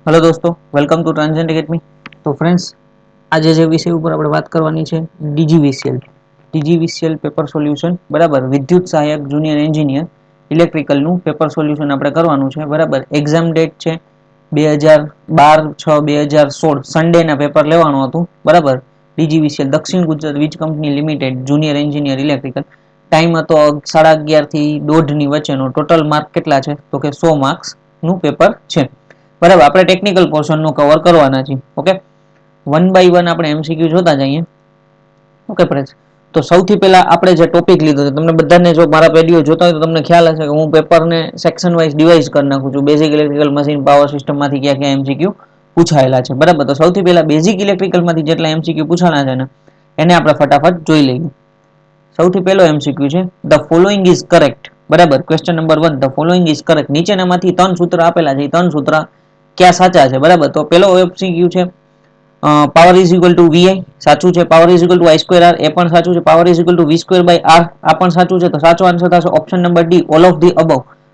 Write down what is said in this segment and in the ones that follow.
Hello दोस्तों, welcome to ट्रांजेंट academy. तो friends, आज જે વિષય ઉપર આપણે વાત કરવાની છે ડીજીવીસીએલ પેપર સોલ્યુશન, બરાબર। વિદ્યુત સહાયક જુનિયર એન્જિનિયર ઇલેક્ટ્રિકલનું પેપર સોલ્યુશન આપણે કરવાનું છે, બરાબર। એક્ઝામ ડેટ છે 2012/6/2016 સન્ડેના પેપર લેવાનું હતું, બરાબર। ડીજીવીસીએલ દક્ષિણ ગુજરાત વીજ company limited junior engineer electrical, time હતો 11:30 થી 1:30 ની વચ્ચેનો। ટોટલ માર્ક કેટલા છે તો કે 100 માર્ક્સ નું પેપર છે, બરાબર। આપણે ટેકનિકલ પોર્શન નું કવર કરવાના છે, ઓકે। વન બાય વન આપણે એમસીક્યુ જોતા જઈએ, ઓકે ફ્રેન્ડ્સ। તો સૌથી પહેલા આપણે જે ટોપિક લીધો છે, તમને બધાને જો મારા વિડિયો જોતા હોય તો તમને ખ્યાલ હશે કે હું પેપરને સેક્શન વાઇઝ ડિવાઇડ કરી નાખું છું। Basic electrical machine power system માંથી ક્યાં ક્યાં એમસીક્યુ પૂછાયેલા છે, બરાબર। તો સૌથી પહેલા બેઝિક ઇલેક્ટ્રિકલ માંથી જેટલા એમસીક્યુ પૂછાણા છે ને એને આપણે ફટાફટ જોઈ લઈએ। સૌથી પહેલો એમસીક્યુ છે, ધ ફોલોઈંગ ઇઝ કરેક્ટ, બરાબર। Question number 1, the following is correct. નીચેનામાંથી ત્રણ સૂત્ર આપેલા છે, ત્રણ સૂત્ર ક્યાં સાચા છે, બરાબર। તો પેલો એમસીક્યુ છે, power is equal to VI, સાચું છે। Power is equal to I square R, એ પણ સાચું છે। Power is equal to V square by R, આ પણ સાચું છે। તો સાચો આન્સર થશે option number D, all of the above,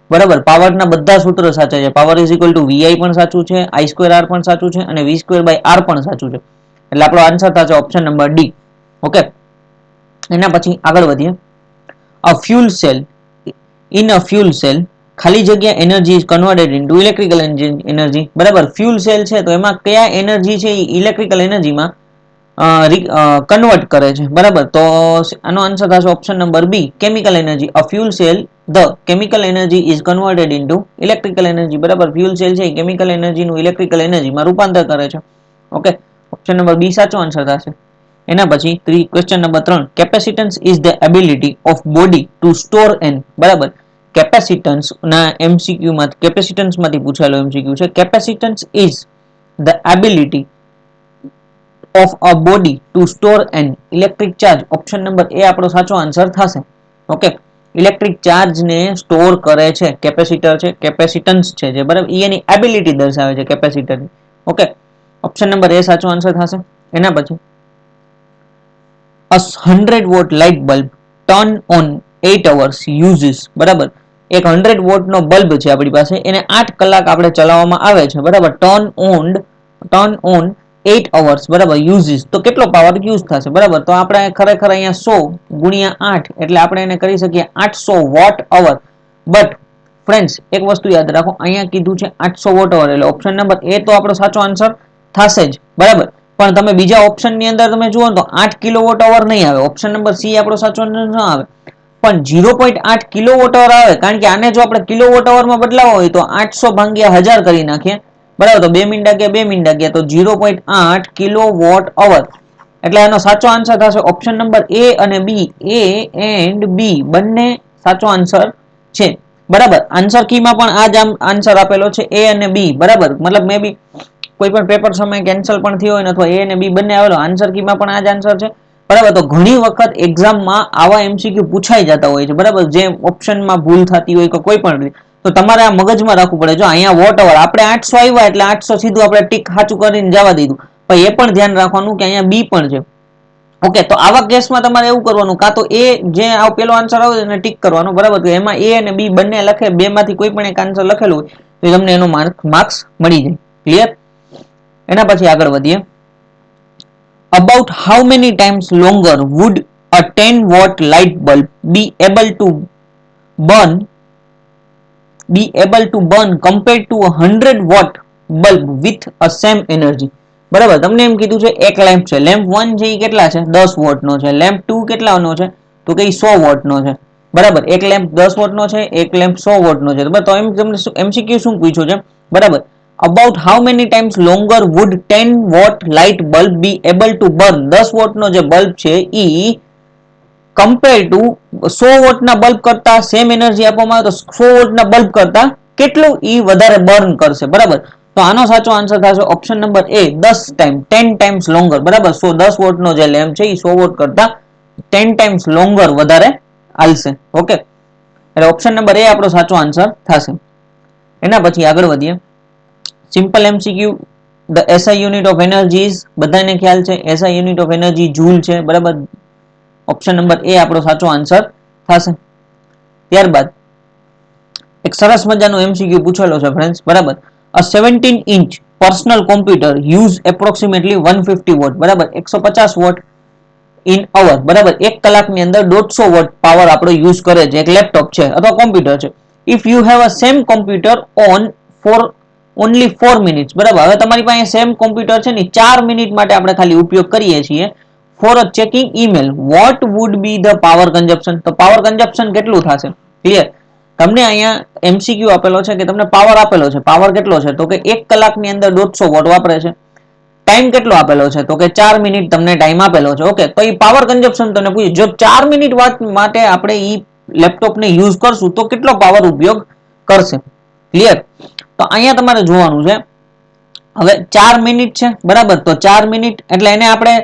બરાબર। પાવરના બધા સૂત્રો સાચા છે। Power is equal to VI પણ સાચું છે, આઈ સ્ક્વેર આર પણ સાચું છે અને વી સ્ક્વેર બાય આર પણ સાચું છે। એટલે આપણો આન્સર થશે ઓપ્શન નંબર ડી, ઓકે। એના પછી આગળ વધીએ। A fuel cell, in a fuel cell ખાલી જગ્યા energy is converted into electrical energy, બરાબર। ફ્યુલ સેલ છે તો એમાં કયા એનર્જી છે એ ઇલેક્ટ્રિકલ એનર્જીમાં કન્વર્ટ કરે છે, બરાબર। તો આનો આન્સર થશે option number B, chemical energy. A fuel cell the chemical energy is converted into electrical energy, બરાબર। ફ્યુલ સેલ છે એ કેમિકલ એનર્જીનું ઇલેક્ટ્રિકલ એનર્જીમાં રૂપાંતર કરે છે, ઓકે। ઓપ્શન નંબર બી સાચો આન્સર થશે। એના પછી question number 3, capacitance is the ability of body to store an, બરાબર। કેપેસિટન્સ ના એમસીક્યુ માં કેપેસિટન્સ માંથી પૂછાયેલો એમસીક્યુ છે। Capacitance is the ability of a body to store an electric charge, option number A આપણો સાચો આન્સર થશે, okay. Electric charge ને સ્ટોર કરે છે, કેપેસિટર છે, કેપેસિટન્સ છે જે, બરાબર। એની એબિલિટી દર્શાવે છે capacitor, okay. Option number A સાચો આન્સર થશે। એના પછી a 100 watt light bulb turn on 8 hours uses, બરાબર। એક 100 વોટ નો બલ્બ છે આપણી પાસે, એને 8 કલાક આપણે ચલાવવામાં આવે છે, બરાબર। ટર્ન ઓન 8 hours, બરાબર, યુઝીસ તો કેટલો પાવર યુઝ થશે, બરાબર। તો આપણે ખરેખર અહીંયા 100 ગુણ્યા 8 એટલે આપણે એને કરી શકીએ 800 વોટ અવર, બટ ફ્રેન્ડ્સ એક વસ્તુ યાદ રાખો, અહીંયા કીધું છે 800 વોટ અવર, એટલે ઓપ્શન નંબર એ તો આપણો સાચો આન્સર થશે જ, બરાબર। પણ તમે બીજા ઓપ્શન ની અંદર તમે જુઓ તો 8 કિલો વોટ અવર નહીં આવે, ઓપ્શન નંબર સી આપણો સાચો આન્સર ન આવે, પણ 0.8 કિલો વોટ અવર આવે, કારણ કે આને જો આપણે કિલો વોટ અવરમાં બદલાવો હોય તો 800 ભાગ્યા 1000 કરી નાખીએ, બરાબર। તો 2 મિનિટ ગયા 2 મિનિટ ગયા, તો 0.8 કિલો વોટ અવર, એટલે એનો સાચો આન્સર થશે ઓપ્શન નંબર એ અને બી, એ એન્ડ બી બંને સાચો આન્સર છે, બરાબર। આન્સર કી માં પણ આ જ આન્સર આપેલો છે, એ અને બી, બરાબર। મતલબ મે બી કોઈ પણ પેપર સમય કેન્સલ પણ થયો હોય ને, અથવા એ અને બી બંને આવેલો, આન્સર કી માં પણ આ જ આન્સર છે, બરાબર। તો ઘણી વખત એક્ઝામમાં આવા એમસીક્યુ પૂછાઈ જતા હોય છે, બરાબર, જે ઓપ્શનમાં ભૂલ થતી હોય કે કોઈ પણ રીતે, તો તમારે આ મગજમાં રાખવું પડે। જો અહીંયા વોટ અવર આપણે 800 આવ્યા એટલે 800 સીધું આપણે ટીક સાચું કરીને જવા દીધું, પણ એ પણ ધ્યાન રાખવાનું કે અહીંયા બી પણ છે, ઓકે। તો આવા કેસમાં તમારે એવું કરવાનું, કાં તો એ જે પેલો આન્સર આવે એને ટીક કરવાનો, બરાબર। તો એમાં એ અને બી બંને લખે, બે માંથી કોઈ પણ એક આન્સર લખેલું હોય તો તમને એનો માર્ક્સ મળી જાય, ક્લિયર। એના પછી આગળ વધીએ। about how many times longer would a 10 watt light bulb burn be able to burn compared to a 100 watt bulb with a same energy, બરાબર। તમને એમ કીધું છે એક લેમ્પ છે, લેમ્પ 1 છે એ કેટલા છે 10 વોટ નો છે, લેમ્પ 2 કેટલાનો છે તો કે 100 વોટ નો છે, બરાબર। એક લેમ્પ 10 વોટ નો છે, એક લેમ્પ 100 વોટ નો છે, તો એમ તમને એમસીક્યુ શું પૂછ્યું છે, બરાબર। about how many times longer would 10 watt light bulb be able to burn, 10 vote નો જે બલ્બ છે ઈ કમ્પેર ટુ 100 વોટના બલ્બ કરતા સેમ એનર્જી આપવામાં આવે તો 100 વોટના બલ્બ કરતા કેટલું ઈ વધારે બર્ન કરશે, બરાબર। તો આનો સાચો આન્સર થશે ઓપ્શન નંબર એ, 10 ટાઈમ, 10 ટાઈમ્સ લોંગર, બરાબર। 10 વોટનો જે લેમ્પ છે એ 100 વોટ કરતા 10 ટાઈમ્સ લોંગર વધારે હાલશે, ઓકે। એટલે ઓપ્શન નંબર એ આપણો સાચો આન્સર થશે। એના પછી આગળ વધીએ। Simple MCQ, the SI unit of energy, બધાને ખ્યાલ છે SI unit of energy joule છે, બરાબર। ઓપ્શન નંબર એ આપણો સાચો આન્સર થશે। ત્યારબાદ એક સરસ મજાનો એમસીક્યુ પૂછેલો છે ફ્રેન્ડ્સ, બરાબર। A 17 inch personal computer use approximately 150 watt, બરાબર 150 વોટ ઇન અવર, બરાબર એક કલાકની અંદર 150 વોટ પાવર આપણો યુઝ કરે છે એક લેપટોપ છે અથવા કોમ્પ્યુટર છે. If you have a same computer on for only 4 minutes, બરાબર હવે તમારી પાસે સેમ કોમ્પ્યુટર છે ને 4 મિનિટ માટે આપણે ખાલી ઉપયોગ કરીએ છીએ for a checking email, what would be the power consumption, તો પાવર કન્ઝપ્શન કેટલું થશે? ક્લિયર? તમને અહીંયા એમસીક્યુ આપેલો છે કે તમને પાવર આપેલો છે, પાવર કેટલો છે તો કે એક કલાકની અંદર 150 વોટ વાપરે છે. ટાઈમ કેટલો આપેલો છે તો કે 4 મિનિટ તમને ટાઈમ આપેલો છે. ઓકે, તો એ પાવર કન્ઝપ્શન તમને પૂછ્યું, જો 4 મિનિટ માટે આપણે ઈ લેપટોપને યુઝ કરશું તો કેટલો પાવર ઉપયોગ કરશે? ક્લિયર? તો અહીંયા તમારે જોવાનું છે, હવે 4 મિનિટ છે, બરાબર તો 4 મિનિટ એટલે એને આપણે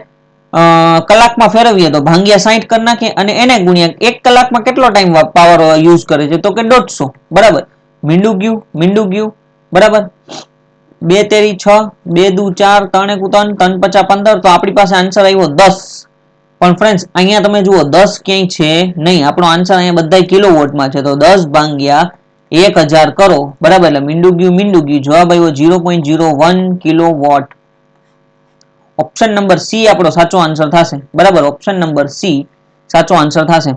કલાકમાં ફેરવીએ તો ભાંગ્યા 60 કરી નાખીએ અને એને ગુણ્યા એક કલાકમાં કેટલો ટાઈમ પાવર યુઝ કરે છે તો કે 150, બરાબર મીંડું ગયું, બરાબર 2 તેરી 6, 2 દુ 4, 3 એકુ 3, 3 પચા 15, તો આપણી પાસે આન્સર આવ્યો 10. પણ ફ્રેન્ડ્સ અહીંયા તમે જુઓ 10 ક્યાંય છે નહીં, આપણો આન્સર અહીંયા બધા કિલોવોટમાં છે, તો 10 ભાંગ્યા 1000 કરો, બરાબર એટલે મીંડું ગયું, જવાબ આવ્યો 0.01 કિલોવોટ. ઓપ્શન નંબર સી આપણો સાચો આન્સર થશે, બરાબર ઓપ્શન નંબર સી સાચો આન્સર થશે.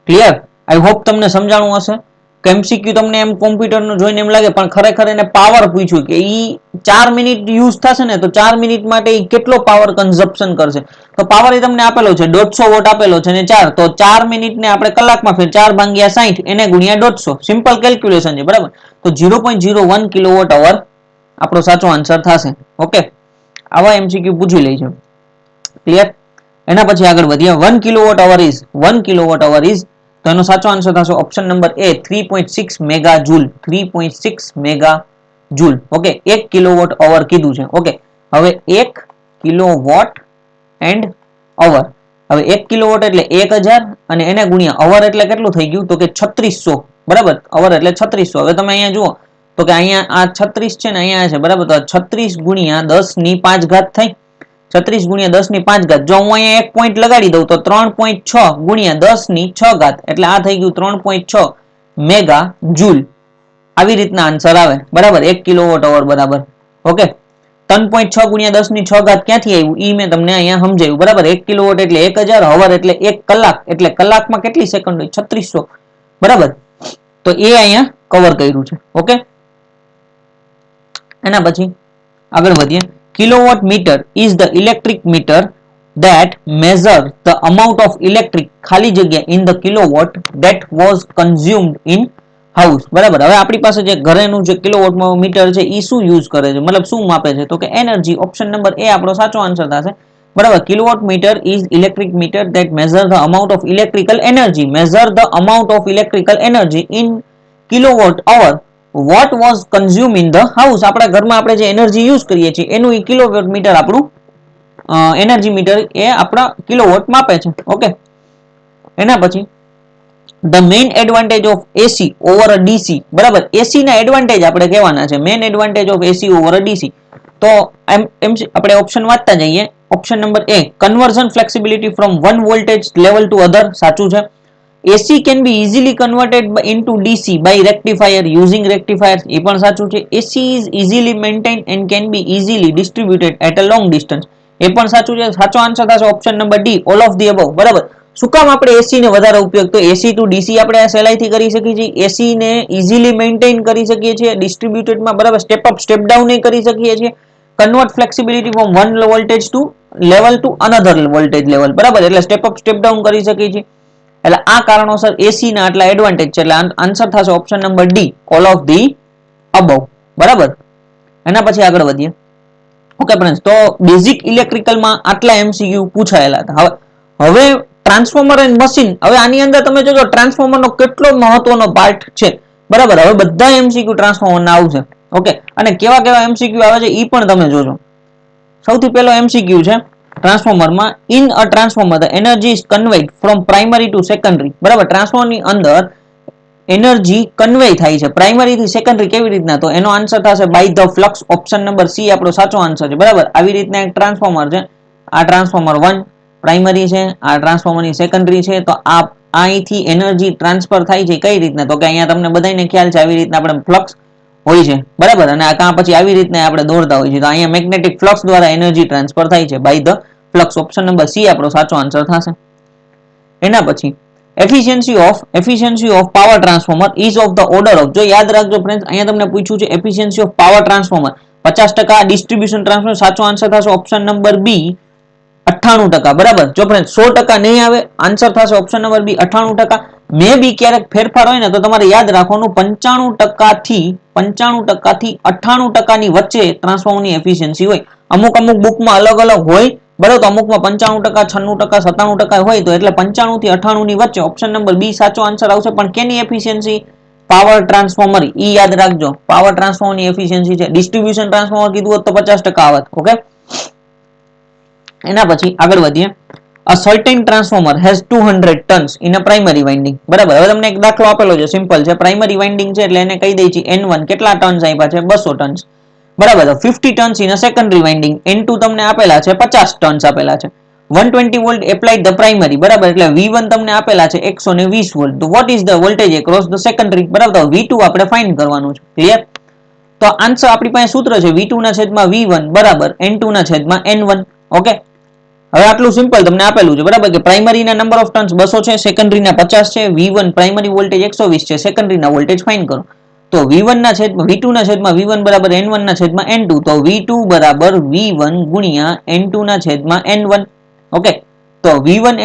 ક્લિયર? આઈ હોપ તમને સમજાણું હશે. એમસીક્યુ તમને એમ કોમ્પ્યુટરનો જોઈને એમ લાગે પણ ખરેખર એને પાવર પૂછ્યું કે ઈ 4 મિનિટ યુઝ થશે ને તો 4 મિનિટ માટે ઈ કેટલો પાવર કન્ઝપ્શન કરશે, તો પાવર એ તમને આપેલો છે 150 વોટ આપેલો છે ને 4, તો 4 મિનિટને આપણે કલાકમાં ફેર 4 ભાગ્યા 60 એને ગુણ્યા 150, સિમ્પલ કેલ્ક્યુલેશન છે, બરાબર તો 0.01 કિલોવોટ અવર આપણો સાચો આન્સર થશે. ઓકે, આવા એમસીક્યુ પૂછી લે છે. ક્લિયર? એના પછી આગળ વધીએ. 1 કિલોવોટ અવર ઇઝ તો એનો સાચો આન્સર થશે option number A 3.6 mega joule, 3.6 mega joule. Okay, 1 kilowatt hour કીધું છે. ઓકે, હવે 1 કિલોવોટ એન્ડ અવર, હવે 1 કિલોવોટ એટલે 1000 અને એને ગુણ્યા અવર એટલે કેટલું થઈ ગયું તો કે 3600, બરાબર અવર એટલે 3600. હવે તમે અહીંયા જુઓ તો કે અહીંયા આ 36 છે ને અહીંયા છે, બરાબર તો 36 ગુણ્યા 10 ની 5 ઘાત થઈ, 36 ગુણ્યા 10 ની 5 ઘાત, જો હું અહીંયા એક પોઈન્ટ લગાડી દઉં તો 3.6 ગુણ્યા 10 ની 6 ઘાત એટલે આ થઈ ગયું 3.6 મેગા જૂલ. આવી રીતના આન્સર આવે, બરાબર 1 કિલોવોટ અવર બરાબર. ઓકે, 3.6 ગુણ્યા 10 ની 6 ઘાત ક્યાંથી આવ્યું ઈ મેં તમને અહીંયા સમજાવ્યું, બરાબર 1 કિલોવોટ એટલે 1000, અવર એટલે 1 કલાક એટલે કલાકમાં કેટલી સેકન્ડ હોય 3600, બરાબર તો એ અહીંયા કવર કર્યું છે. ઓકે, એના પછી આગળ વધીએ. Kilowatt metre is the electric metre that measure the amount of electric ખાલી જગ્યા in the kilowatt that was consumed in house, બરાબર હવે આપણી પાસે જે ઘરેનું જે કિલોવોટ મીટર છે એ શું યુઝ કરે છે, મતલબ શું માપે છે તો કે એનર્જી. ઓપ્શન નંબર એ આપણો સાચો આન્સર થશે, બરાબર kilowatt metre is electric metre that measure the amount of electrical energy, measure the amount of electrical energy in kilowatt hour what was consumed in the house. આપણા ઘરમાં આપણે જે energy use કરીએ છીએ એનું એ કિલોવોટ મીટર આપણું energy metre એ આપણા kilowatt માપે છે. ઓકે, એના પછી the main advantage of AC over a DC, બરાબર એસી ના એડવાન્ટેજ આપણે કહેવાના છે, main advantage of AC over a DC. તો એમ આપણે ઓપ્શન વાંચતા જઈએ. Option number A conversion flexibility from one voltage level to other, સાચું છે. AC can be easily converted into DC by rectifier using rectifiers, એ પણ સાચું છે. AC is easily maintained and can be easily distributed at a long distance, એ પણ સાચું છે. સાચો answer થશે option number D all of the above, બરાબર. શું કામ આપણે એસી ને વધારે ઉપયોગ, તો એસી ટુ ડીસી આપણે સહેલાઈથી કરી શકીએ છીએ, એસી ને ઇઝીલી મેન્ટેન કરી શકીએ છીએ, ડિસ્ટ્રીબ્યુટેડમાં બરાબર સ્ટેપ અપ સ્ટેપ ડાઉન એ કરી શકીએ છીએ, convert flexibility from one voltage to level to another voltage level, બરાબર એટલે સ્ટેપ અપ સ્ટેપ ડાઉન કરી શકીએ છીએ. એટલે આ કારણોસર એસી ના આટલા એડવાન્ટેજ છે, એટલે આન્સર થશે option number D all of the above, બરાબર. એના પછી આગળ વધીએ. ઓકે ફ્રેન્ડ્સ, તો બેઝિક ઇલેક્ટ્રિકલમાં આટલા એમસીક્યુ પૂછાયેલા હતા. હવે ટ્રાન્સફોર્મર એન્ડ મશીન, હવે આની અંદર તમે જોજો ટ્રાન્સફોર્મરનો કેટલો મહત્વનો પાર્ટ છે, બરાબર. હવે બધા એમસીક્યુ ટ્રાન્સફોર્મરના આવશે. ઓકે, અને કેવા કેવા એમસીક્યુ આવે છે એ પણ તમે જોજો. સૌથી પહેલો એમસીક્યુ છે ટ્રાન્સફોર્મરમાં, in a transformer the energy is conveyed from primary to secondary, બરાબર ટ્રાન્સફોર્મરની અંદર એનર્જી કન્વે થાય છે પ્રાઇમરી થી સેકન્ડરી, કેવી રીતના, તો એનો આન્સર થશે by the flux. Option number C આપણો સાચો આન્સર છે, બરાબર. આવી રીતના એક ટ્રાન્સફોર્મર છે, આ ટ્રાન્સફોર્મર 1 પ્રાઇમરી છે, આ ટ્રાન્સફોર્મરની સેકન્ડરી છે, તો આ અહીંથી એનર્જી ટ્રાન્સફર થાય છે કઈ રીતના, તો કે અહીંયા તમને બધાને ખ્યાલ છે આવી રીતના આપણે ફ્લક્સ હોય છે, બરાબર, અને આ કાં પછી આવી રીતના આપણે દોરતા હોય છે. તો અહીંયા મેગ્નેટિક ફ્લક્સ દ્વારા એનર્જી ટ્રાન્સફર થાય છે by the flux. Option number C આપણો સાચો આન્સર થશે. એના પછી efficiency of power transformer is of the order of, જો યાદ રાખજો ફ્રેન્ડ્સ, અહીંયા તમને પૂછ્યું છે efficiency of power transformer 50%, distribution transformer સાચો આન્સર થશે ઓપ્શન નંબર બી 98%, બરાબર. જો ફ્રેન્ડ 100% નહીં આવે, આન્સર થશે ઓપ્શન નંબર બી 98%. મે બી ક્યારેક ફેરફાર હોય ને તો તમારે યાદ રાખવાનું 95% થી 98% ની વચ્ચે ટ્રાન્સફોર્મરની એફિશિયન્સી હોય. અમુક બુકમાં અલગ અલગ હોય, બરાબર. તો અમુકમાં 95%, 96%, 97% હોય, તો એટલે 95 થી 98 ની વચ્ચે ઓપ્શન નંબર બી સાચો આન્સર આવશે. પણ કેની એફિશિયન્સી? પાવર ટ્રાન્સફોર્મર, ઈ યાદ રાખજો, પાવર ટ્રાન્સફોર્મરની એફિશિયન્સી છે. ડિસ્ટ્રીબ્યુશન ટ્રાન્સફોર્મર કીધું હોત તો 50% આવત. ઓકે, એના પછી આગળ વધીએ. A certain transformer has 200 turns in a primary winding, બરાબર. હવે તમને એક દાખલો આપેલો છે, સિમ્પલ છે. પ્રાઇમરી વાઇન્ડિંગ છે એટલે એને કહી દઈએ છીએ N1 કેટલા ટર્ન્સ આપ્યા છે? 200 ટર્ન્સ, બરાબર. 50 turns in a secondary winding, N2 તમને આપેલા છે 50 ટર્ન્સ આપેલા છે. 120 વોલ્ટ એપ્લાઇડ ધ પ્રાઇમરી, બરાબર, એટલે V1 તમને આપેલા છે 120 વોલ્ટ. તો what is the voltage across the secondary, બરાબર. તો V2 આપણે ફાઇન્ડ કરવાનું છે. ક્લિયર? તો આન્સર આપણી પાસે સૂત્ર છે V2 ના છેદમાં V1 બરાબર N2 ના છેદમાં N1. ઓકે, હવે આટલું સિમ્પલ તમને આપેલું છે, બરાબર, કે પ્રાઇમરીના નંબર ઓફ ટર્ન્સ 200 છે, સેકન્ડરીના 50 છે, V1 પ્રાઇમરી વોલ્ટેજ 120 છે, સેકન્ડરીના વોલ્ટેજ ફાઇન્ડ કરો. તો V1 ના છેદમાં V2 ના છેદમાં V1 બરાબર N1 ના છેદમાં N2. તો V2 બરાબર V1 ગુણ્યા N2 ના છેદમાં N1. ઓકે, તો V1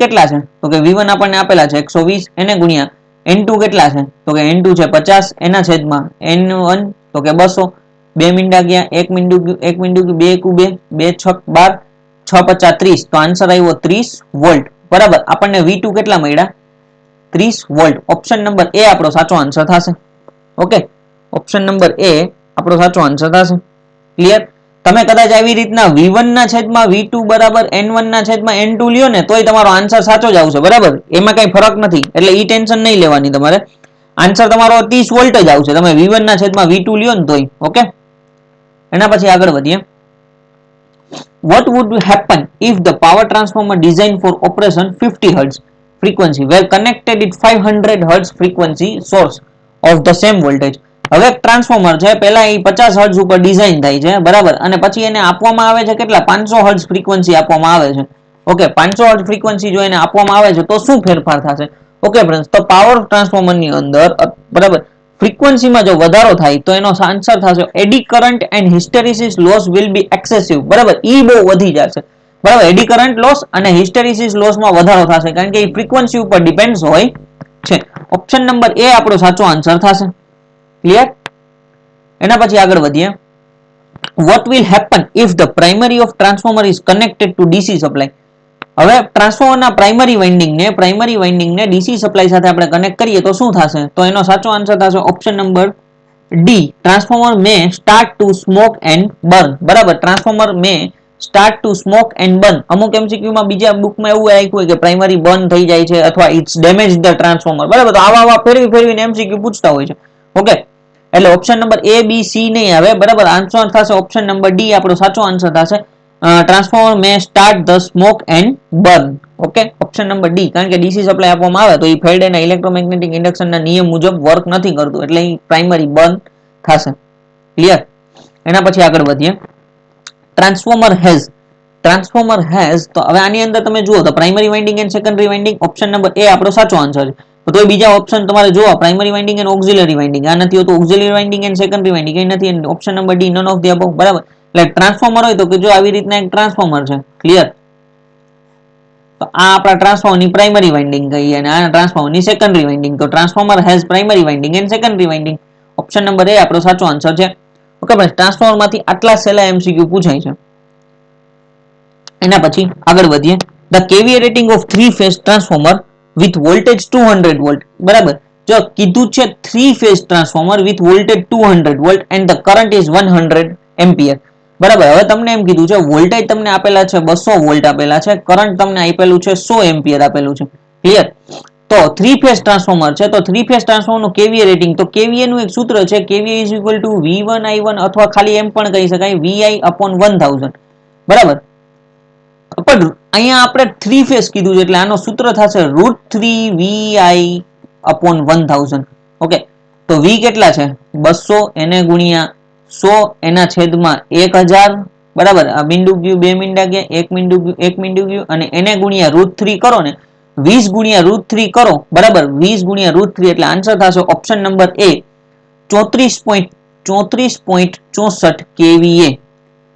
કેટલા છે? તો કે V1 આપણને આપેલા છે 120, એને ગુણ્યા N2 કેટલા છે? તો કે N2 છે 50, એના છેદમાં N1 તો કે 200. 2 મીંડા ગયા, 1 મીંડું ગયું, 1 મીંડું ગયું, 2 * 2 2 * 6 12, 6 * 5 30. તો આન્સર આવ્યો 30 વોલ્ટ, બરાબર. આપણને V2 કેટલા મળ્યા? 30 વોલ્ટ. ઓપ્શન નંબર એ આપણો સાચો આન્સર થશે. ઓકે, ઓપ્શન નંબર એ આપણો સાચો આન્સર થશે. ક્લિયર? તમે કદાચ આવી રીતના V1 ના છેદમાં V2 બરાબર N1 ના છેદમાં N2 લ્યો ને તોય તમારો આન્સર સાચો જ આવશે, બરાબર. એમાં કઈ ફરક નથી, એટલે ઈ ટેન્શન નહીં લેવાની તમારે. આન્સર તમારો 30 વોલ્ટ જ આવશે, તમે V1 ના છેદમાં V2 લ્યો ને તોય. ઓકે, એના પછી આગળ વધીએ. What would happen if the power transformer designed for operation 50 Hz frequency were connected with 500 Hz frequency source of the same voltage? હવે ટ્રાન્સફોર્મર છે, પહેલા એ 50 હર્ટ્ઝ ઉપર ડિઝાઇન થાય છે, બરાબર, અને પછી એને આપવામાં આવે છે કેટલા? 500 હર્ટ્ઝ ફ્રીક્વન્સી આપવામાં આવે છે. ઓકે, 500 હર્ટ્ઝ ફ્રીક્વન્સી જો એને આપવામાં આવે છે તો શું ફેરફાર થશે? ઓકે ફ્રેન્ડ્સ, તો પાવર ટ્રાન્સફોર્મર ની અંદર, બરાબર, ફ્રીક્વન્સીમાં જો વધારો થાય તો એનો આન્સર થશે eddy current and hysteresis loss will be excessive, બરાબર. ઈ બહુ વધી જશે, બરાબર. એડી કરંટ લોસ અને હિસ્ટેરિસિસ લોસમાં વધારો થશે, કારણ કે એ ફ્રીક્વન્સી ઉપર ડિપેન્ડ હોય છે. ઓપ્શન નંબર એ આપણો સાચો આન્સર થશે. ક્લિયર? એના પછી આગળ વધીએ. What will happen if the primary of transformer is connected to DC supply? હવે ટ્રાન્સફોર્મરના પ્રાઇમરી વાઇન્ડિંગને ડીસી સપ્લાય સાથે આપણે કનેક્ટ કરીએ તો શું થશે? તો એનો સાચો આન્સર થશે option number D, transformer may start to smoke and burn, બરાબર. Transformer may start to smoke and burn. અમુક એમસીક્યુમાં બીજા બુકમાં એવું આપ્યું હોય કે પ્રાઇમરી બર્ન થઈ જાય છે અથવા ઇટ્સ ડેમેજ ધ ટ્રાન્સફોર્મર, બરાબર. તો આવા ફેરવીને એમસીક્યુ પૂછતા હોય છે. ઓકે, એટલે ઓપ્શન નંબર એ બી સી નહીં આવે, બરાબર. આન્સર થશે ઓપ્શન નંબર ડી આપણો સાચો આન્સર થશે. Transformer may start the smoke and burn. Okay, option number D, કારણ કે ડીસી સપ્લાય આપવામાં આવે તો એ ફેરાડેના ઇલેક્ટ્રોમેગ્નેટિક ઇન્ડક્શનના નિયમ મુજબ વર્ક નથી કરતું, એટલે એ પ્રાઇમરી બર્ન થશે. ક્લિયર? એના પછી આગળ વધીએ. ટ્રાન્સફોર્મર હેઝ, તો હવે આની અંદર તમે જુઓ તો primary winding and secondary winding, option number A આપણો સાચો આન્સર છે. તો બીજા ઓપ્શન તમારે જોવા, primary winding and auxiliary winding, આ નથી હોતું. Auxiliary winding and secondary winding એ નથી. Option number D, none of the above, બરાબર. એટલે ટ્રાન્સફોર્મર હોય તો કે જો આવી રીતના એક ટ્રાન્સફોર્મર છે. ક્લિયર? તો આ આપણા ટ્રાન્સફોર્મરની પ્રાઇમરી વાઇન્ડિંગ કહીએ અને આ ટ્રાન્સફોર્મરની સેકન્ડરી વાઇન્ડિંગ. તો transformer has primary winding and secondary winding. Option number A આપણો સાચો આન્સર છે. ઓકે ભાઈ, ટ્રાન્સફોર્મરમાંથી આટલા સહેલા એમસીક્યુ પૂછાય છે. એના પછી આગળ વધીએ. The kVA rating of 3 phase transformer with voltage 200 volt, બરાબર. જો કીધું છે 3 phase transformer with voltage 200 volt and the current is 100 ampere, બરાબર. હવે તમને એમ કીધું છે વોલ્ટેજ તમને આપેલા છે 200 વોલ્ટ આપેલા છે, કરંટ તમને આપેલું છે 100 એમ્પિયર આપેલું છે. ક્લિયર? તો 3 ફેઝ ટ્રાન્સફોર્મર છે, તો 3 ફેઝ ટ્રાન્સફોર્મરનું કેવીએ રેટિંગ, તો કેવીએ નું એક સૂત્ર છે kVA is equal two V1I1 અથવા ખાલી એમ પણ કહી શકાય VI/1000, બરાબર. પણ અહીંયા આપણે 3 ફેઝ કીધું છે એટલે આનો સૂત્ર થશે √3 VI/1000. ઓકે, તો વી કેટલા છે 200 એને ગુણ્યા 100 એના છેદમાં 1000 બરાબર. આ મીંડું ગયું, બે મીંડા ગયા, એક મીંડું ગયું, એક મીંડું ગયું, અને એને ગુણ્યા √3 કરો ને 20 ગુણ્યા √3 કરો બરાબર. 20 ગુણ્યા √3 એટલે આન્સર થશે ઓપ્શન નંબર એ 34.64 kVA.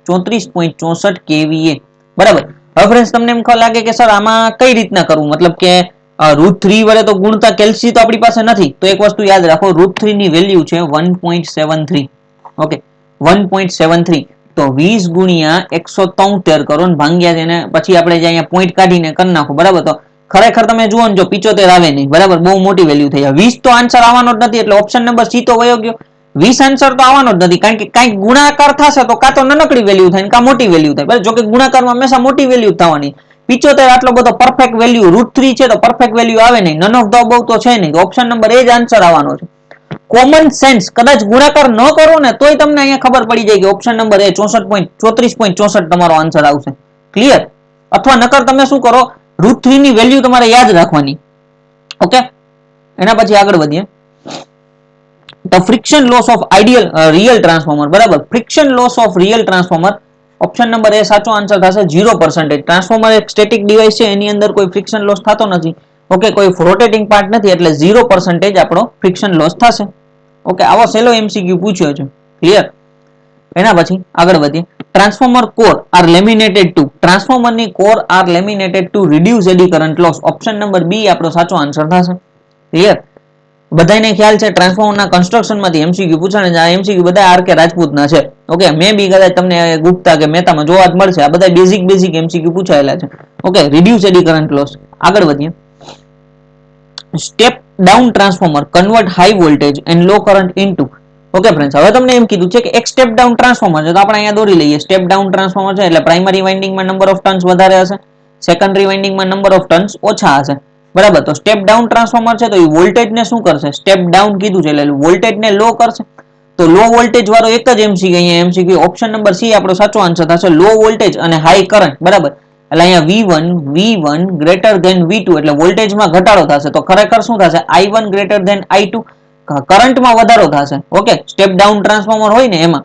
34.64 kVA બરાબર. હવે ફ્રેન્ડ્સ તમને એમ લાગે કે સર આમાં કઈ રીતના કરવું, મતલબ કે √3 વડે તો ગુણતા કેલ્સી તો આપણી પાસે નથી, તો એક વસ્તુ યાદ રાખો √3 ની વેલ્યુ છે 1.73. ઓકે 1.73. તો 20 ગુણ્યા 173 કરો ને ભાંગ્યા છે, ને પછી આપણે જે અહીંયા પોઈન્ટ કાઢીને કરી નાખો બરાબર. તો ખરેખર તમે જુઓ ને જો 75 આવે નહીં બરાબર, બહુ મોટી વેલ્યુ થઈ જાય. 20 તો આન્સર આવવાનો જ નથી, એટલે ઓપ્શન નંબર સી તો વયો ગયો. 20 આન્સર તો આવવાનો જ નથી, કારણ કે કઈક ગુણાકાર થશે તો કાં તો નાનકડી વેલ્યુ થાય કાં મોટી વેલ્યુ થાય બરાબર. જો કે ગુણાકારમાં હંમેશા મોટી વેલ્યુ થવાની. 75 આટલો બધો પરફેક્ટ વેલ્યુ √3 છે તો પરફેક્ટ વેલ્યુ આવે નહીં, નન ઓફ ધ અબવ તો છે નહીં, તો ઓપ્શન નંબર એ જ આન્સર આવવાનો છે. કોમન સેન્સ કદાચ ગુણાકાર ન કરો ને તોય તમને અહીંયા ખબર પડી જાય કે ઓપ્શન નંબર એ 34.64 તમારો આન્સર આવશે. ક્લિયર? અથવા નકર તમે શું કરો √3 ની વેલ્યુ તમારે યાદ રાખવાની. ઓકે, એના પછી આગળ વધીએ. The friction loss of real transformer બરાબર. friction loss of real transformer option number A સાચો આન્સર થશે 0%. ટ્રાન્સફોર્મર એક સ્ટેટિક ડિવાઇસ છે, એની અંદર કોઈ ફ્રિક્શન લોસ થતો નથી. ઓકે, કોઈ રોટેટિંગ પાર્ટ નથી, એટલે 0% આપણો ફ્રિક્શન લોસ થશે. ઓકે, આવો સેલો એમસીક્યુ પૂછ્યો છે. ક્લિયર? એના પછી આગળ વધીએ. Transformer core are laminated to ટ્રાન્સફોર્મરની core are laminated to reduce eddy current loss. Option number B આપણો સાચો આન્સર થશે. ક્લિયર? બધાને ખ્યાલ છે ટ્રાન્સફોર્મરના કન્સ્ટ્રક્શનમાંથી એમસીક્યુ પૂછાણે છે. આ એમસીક્યુ બધા આર કે રાજપૂતના છે. ઓકે, મે બી કદાચ તમને ગુપ્તા કે મહેતામાં જોવા જ મળશે. આ બધા બેઝિક એમસીક્યુ પૂછાયેલા છે. Okay, reduce eddy current loss. આગળ વધીએ. Step down transformer convert high voltage and low current into. Okay friends, હવે તમને એમ કીધું છે કે એક સ્ટેપ ડાઉન ટ્રાન્સફોર્મર છે, તો આપણે અહીંયા દોરી લઈએ. સ્ટેપ ડાઉન ટ્રાન્સફોર્મર છે એટલે પ્રાઇમરી વાઇન્ડિંગમાં નંબર ઓફ ટર્ન્સ વધારે હશે, સેકન્ડરી વાઇન્ડિંગમાં નંબર ઓફ ટર્ન્સ ઓછા હશે બરાબર. તો સ્ટેપ ડાઉન ટ્રાન્સફોર્મર છે તો એ વોલ્ટેજને શું કરશે, સ્ટેપ ડાઉન કીધું છે એટલે વોલ્ટેજને લો કરશે. તો લો વોલ્ટેજ વાળો એક જ એમસીક્યુ અહીંયા એમસીક્યુ ઓપ્શન નંબર સી આપણો સાચો આન્સર થશે. લો વોલ્ટેજ અને હાઈ કરંટ બરાબર, એટલે અહીંયા V1 ગ્રેટર ધેન V2 એટલે વોલ્ટેજમાં ઘટાડો થશે. તો ખરેખર શું થશે, I1 ગ્રેટર ધેન I2 કરંટમાં વધારો થશે. ઓકે, સ્ટેપ ડાઉન ટ્રાન્સફોર્મર હોય ને એમાં.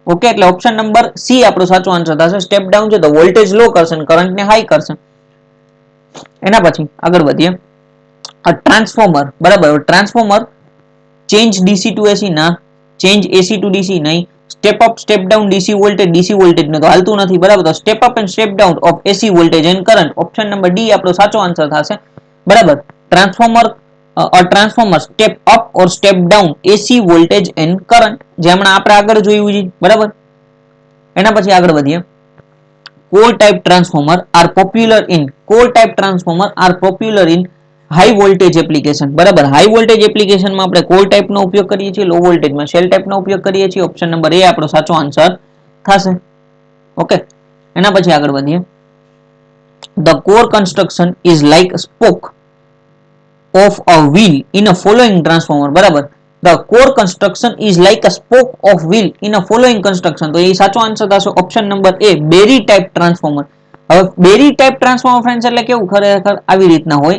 ઓકે, એટલે ઓપ્શન નંબર સી આપણો સાચો આન્સર થશે. સ્ટેપ ડાઉન છે તો વોલ્ટેજ લો કરશે અને કરંટને હાઈ કરશે. એના પછી આગળ વધીએ. ટ્રાન્સફોર્મર બરાબર, transformer change DC two AC ના, ચેન્જ એસી ટુ ડીસી નહીં, step up step down DC voltage ને તો હાલતું નથી બરાબર. તો step up and step down of AC voltage end current option number D આપણો સાચો આન્સર થશે બરાબર. ટ્રાન્સફોર્મર સ્ટેપ અપ ઓર step down AC voltage end current, જે હમણાં આપણે આગળ જોયું છે બરાબર. એના પછી આગળ વધીએ. Core type transformer are popular in high voltage application બરાબર. હાઈ વોલ્ટેજ એપ્લિકેશનમાં આપણે કોર ટાઈપનો ઉપયોગ કરીએ છીએ, લો વોલ્ટેજમાં શેલ ટાઈપનો ઉપયોગ કરીએ છીએ. ઓપ્શન નંબર એ આપણો સાચો આન્સર થશે. ઓકે, એના પછી આગળ વધીએ. The core construction is like spoke of a wheel in a following transformer બરાબર. The core construction is like a spoke of wheel in a following construction, તો એ સાચો આન્સર થશે option number A berry type transformer. હવે berry type transformer friends એટલે કેવું, ખરેખર આવી રીતના હોય,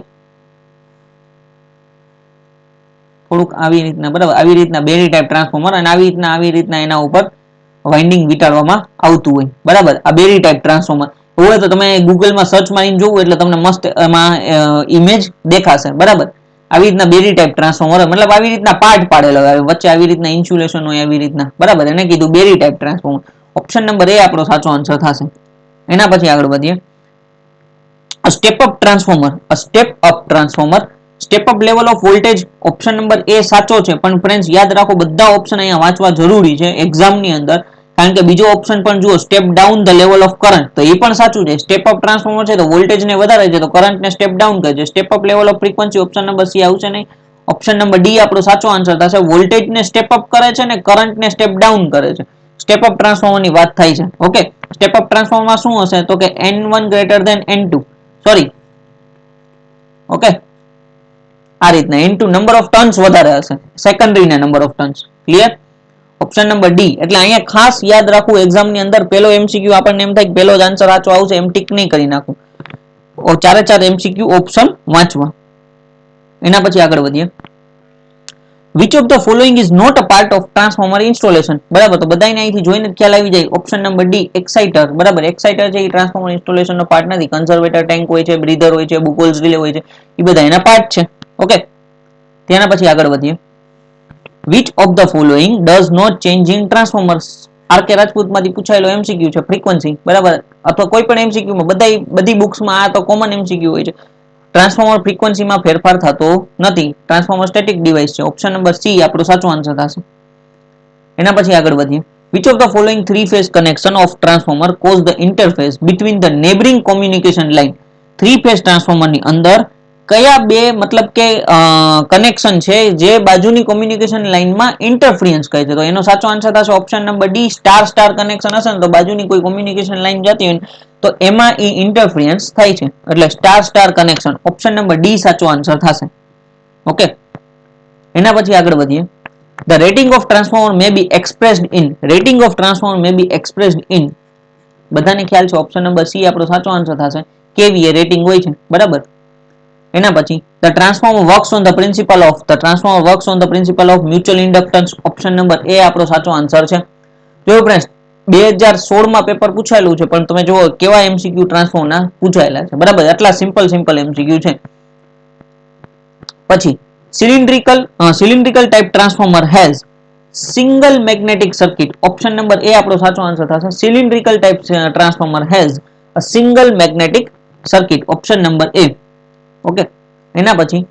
થોડુંક આવી રીતના બરાબર, આવી રીતના બેરી ટાઈપ ટ્રાન્સફોર્મર, અને આવી રીતના એના ઉપર વાઇન્ડિંગ વિટાડવામાં આવતું હોય બરાબર. આ બેરી ટાઈપ ટ્રાન્સફોર્મર હોય તો તમે ગૂગલમાં સર્ચ મારીને જોવું એટલે તમને મસ્ત એમાં ઇમેજ દેખાશે બરાબર. આવી રીતના બેરી ટાઈપ ટ્રાન્સફોર્મર મતલબ આવી રીતના પાર્ટ પાડેલો હોય, વચ્ચે આવી રીતના ઇન્સ્યુલેશન હોય આવી રીતના બરાબર, એને કીધું berry type transformer. Option number A આપણો સાચો આન્સર થશે. એના પછી આગળ વધીએ. Step up transformer step up level of voltage option number A સાચો છે, પણ ફ્રેન્ડ્સ યાદ રાખો બધા ઓપ્શન અહીંયા વાંચવા જરૂરી છે એક્ઝામની અંદર, કારણ કે બીજો ઓપ્શન પણ જુઓ step down the level of current, તો એ પણ સાચું છે. સ્ટેપ અપ ટ્રાન્સફોર્મર છે તો વોલ્ટેજને વધારે છે તો કરંટને સ્ટેપ ડાઉન કરે છે. Step up level off frequency option number C આવશે નહીં. ઓપ્શન નંબર ડી આપણો સાચો આન્સર થશે. વોલ્ટેજને સ્ટેપ અપ કરે છે અને કરંટને સ્ટેપ ડાઉન કરે છે. સ્ટેપ અપ ટ્રાન્સફોર્મરની વાત થાય છે. ઓકે, સ્ટેપ અપ ટ્રાન્સફોર્મરમાં શું હશે તો કે N1 greater than N2 sorry okay, આ રીતના N2 નંબર ઓફ ટર્ન્સ વધારે હશે, સેકન્ડરીના number of turns. Clear? Option number D. એટલે અહીંયા ખાસ યાદ રાખવું એક્ઝામની અંદર પેલો એમસીક્યુ આપણને એમ થાય કે પેલો જ આન્સર સાચો આવશે એમ ટીક નહીં કરી નાખું, ચારે ચાર એમસીક્યુ ઓપ્શન વાંચવા. એના પછી આગળ વધીએ. Which of the following is not a part of transformer installation. બરાબર, તો બધાને અહીંથી જોઈને ખ્યાલ આવી જાય. Option number D exciter. બરાબર, એક્સાઇટર છે એ ટ્રાન્સફોર્મર ઇન્સ્ટોલેશનનો પાર્ટ નથી. કન્ઝર્વેટર ટેન્ક હોય છે, બ્રીધર હોય છે, બુકોલ્સ રિલે હોય છે, એ બધા એના પાર્ટ છે. ઓકે, તેના પછી આગળ વધીએ. Which of the following does not change in transformers. R K રાજપૂતમાંથી પૂછાયેલો એમસીક્યુ છે. ફ્રીક્વન્સી, બરાબર, અથવા કોઈ પણ એમસીક્યુ માં બધી બુક્સમાં આ તો કોમન એમસીક્યુ હોય છે. ટ્રાન્સફોર્મર ફ્રીક્વન્સીમાં ફેરફાર થતો નથી. ટ્રાન્સફોર્મર સ્ટેટિક ડિવાઇસ છે. ઓપ્શન નંબર સી આપણો સાચો આન્સર થશે. એના પછી આગળ વધીએ. Which of the following three phase connection of transformer cause the interface between the neighbouring communication line. Three phase ટ્રાન્સફોર્મરની અંદર કયા બે મતલબ કે કનેક્શન છે જે બાજુની કોમ્યુનિકેશન લાઇનમાં ઇન્ટરફિયન્સ કહે છે? તો એનો સાચો આન્સર થશે option number D star star connection હશે ને તો બાજુની કોઈ કોમ્યુનિકેશન લાઇન જતી હોય તો એમાં એ ઇન્ટરફિયન્સ થાય છે, એટલે star star connection. Option number D સાચો આન્સર થશે. ઓકે, એના પછી આગળ વધીએ. The rating of transformer may be expressed in. Rating of transformer may be expressed in. બધાને ખ્યાલ છે ઓપ્શન નંબર સી આપણો સાચો આન્સર થશે. કેવીએ રેટિંગ હોય છે. બરાબર, એના પછી the transformer works on the principle of. The transformer works on the principle of mutual inductance. Option number A આપણો સાચો આન્સર છે. જો ફ્રેન્ડ્સ 2016 માં પેપર પૂછાયેલું છે પણ તમે જુઓ કેવા એમસીક્યુ ટ્રાન્સફોર્મરના પૂછાયેલા છે. બરાબર, આટલા સિમ્પલ એમસીક્યુ છે. પછી cylindrical type transformer has single magnetic circuit. Option number A આપણો સાચો આન્સર થશે. cylindrical type transformer has a single magnetic circuit. Option number A. Okay, એના પછી